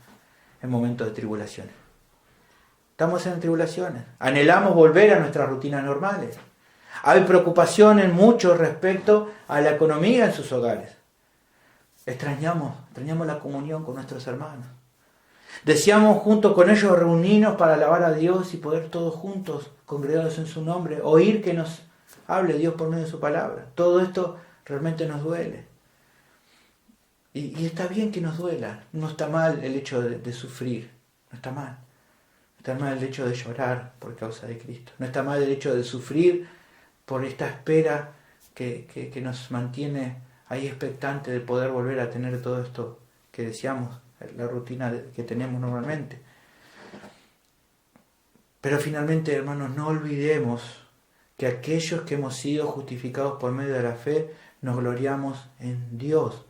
B: en momentos de tribulaciones. Estamos en tribulaciones. Anhelamos volver a nuestras rutinas normales. Hay preocupación en muchos respecto a la economía en sus hogares. Extrañamos la comunión con nuestros hermanos. Deseamos junto con ellos reunirnos para alabar a Dios y poder todos juntos, congregados en su nombre, oír que nos hable Dios por medio de su palabra. Todo esto realmente nos duele. Y está bien que nos duela. No está mal el hecho de sufrir. No está mal. No está mal el hecho de llorar por causa de Cristo. No está mal el hecho de sufrir por esta espera que nos mantiene ahí expectante de poder volver a tener todo esto que deseamos, la rutina que tenemos normalmente. Pero finalmente, hermanos, no olvidemos que aquellos que hemos sido justificados por medio de la fe, nos gloriamos en Dios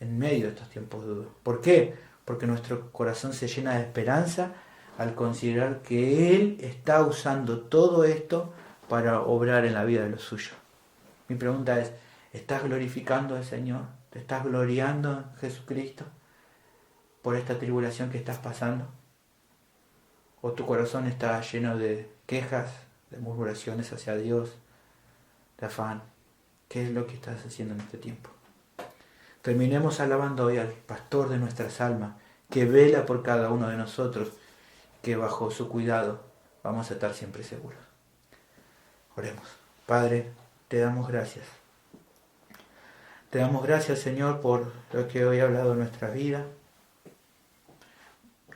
B: en medio de estos tiempos duros. ¿Por qué? Porque nuestro corazón se llena de esperanza al considerar que Él está usando todo esto para obrar en la vida de los suyos. Mi pregunta es: ¿estás glorificando al Señor? ¿Te estás gloriando en Jesucristo por esta tribulación que estás pasando? ¿O tu corazón está lleno de quejas, de murmuraciones hacia Dios, de afán? ¿Qué es lo que estás haciendo en este tiempo? Terminemos alabando hoy al pastor de nuestras almas, que vela por cada uno de nosotros, que bajo su cuidado vamos a estar siempre seguros. Oremos. Padre, te damos gracias. Te damos gracias, Señor, por lo que hoy ha hablado en nuestra vida.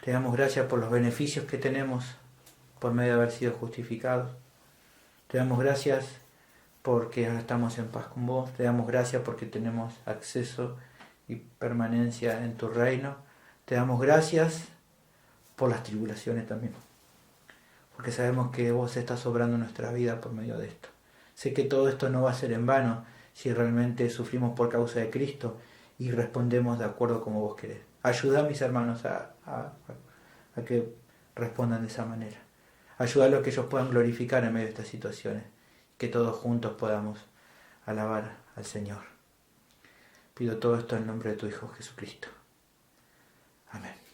B: Te damos gracias por los beneficios que tenemos por medio de haber sido justificados. Te damos gracias porque ahora estamos en paz con vos. Te damos gracias porque tenemos acceso y permanencia en tu reino. Te damos gracias por las tribulaciones también, porque sabemos que vos estás obrando nuestra vida por medio de esto. Sé que todo esto no va a ser en vano si realmente sufrimos por causa de Cristo y respondemos de acuerdo como vos querés. Ayuda a mis hermanos a que respondan de esa manera. Ayuda a los que ellos puedan glorificar en medio de estas situaciones, que todos juntos podamos alabar al Señor. Pido todo esto en nombre de tu Hijo Jesucristo. Amén.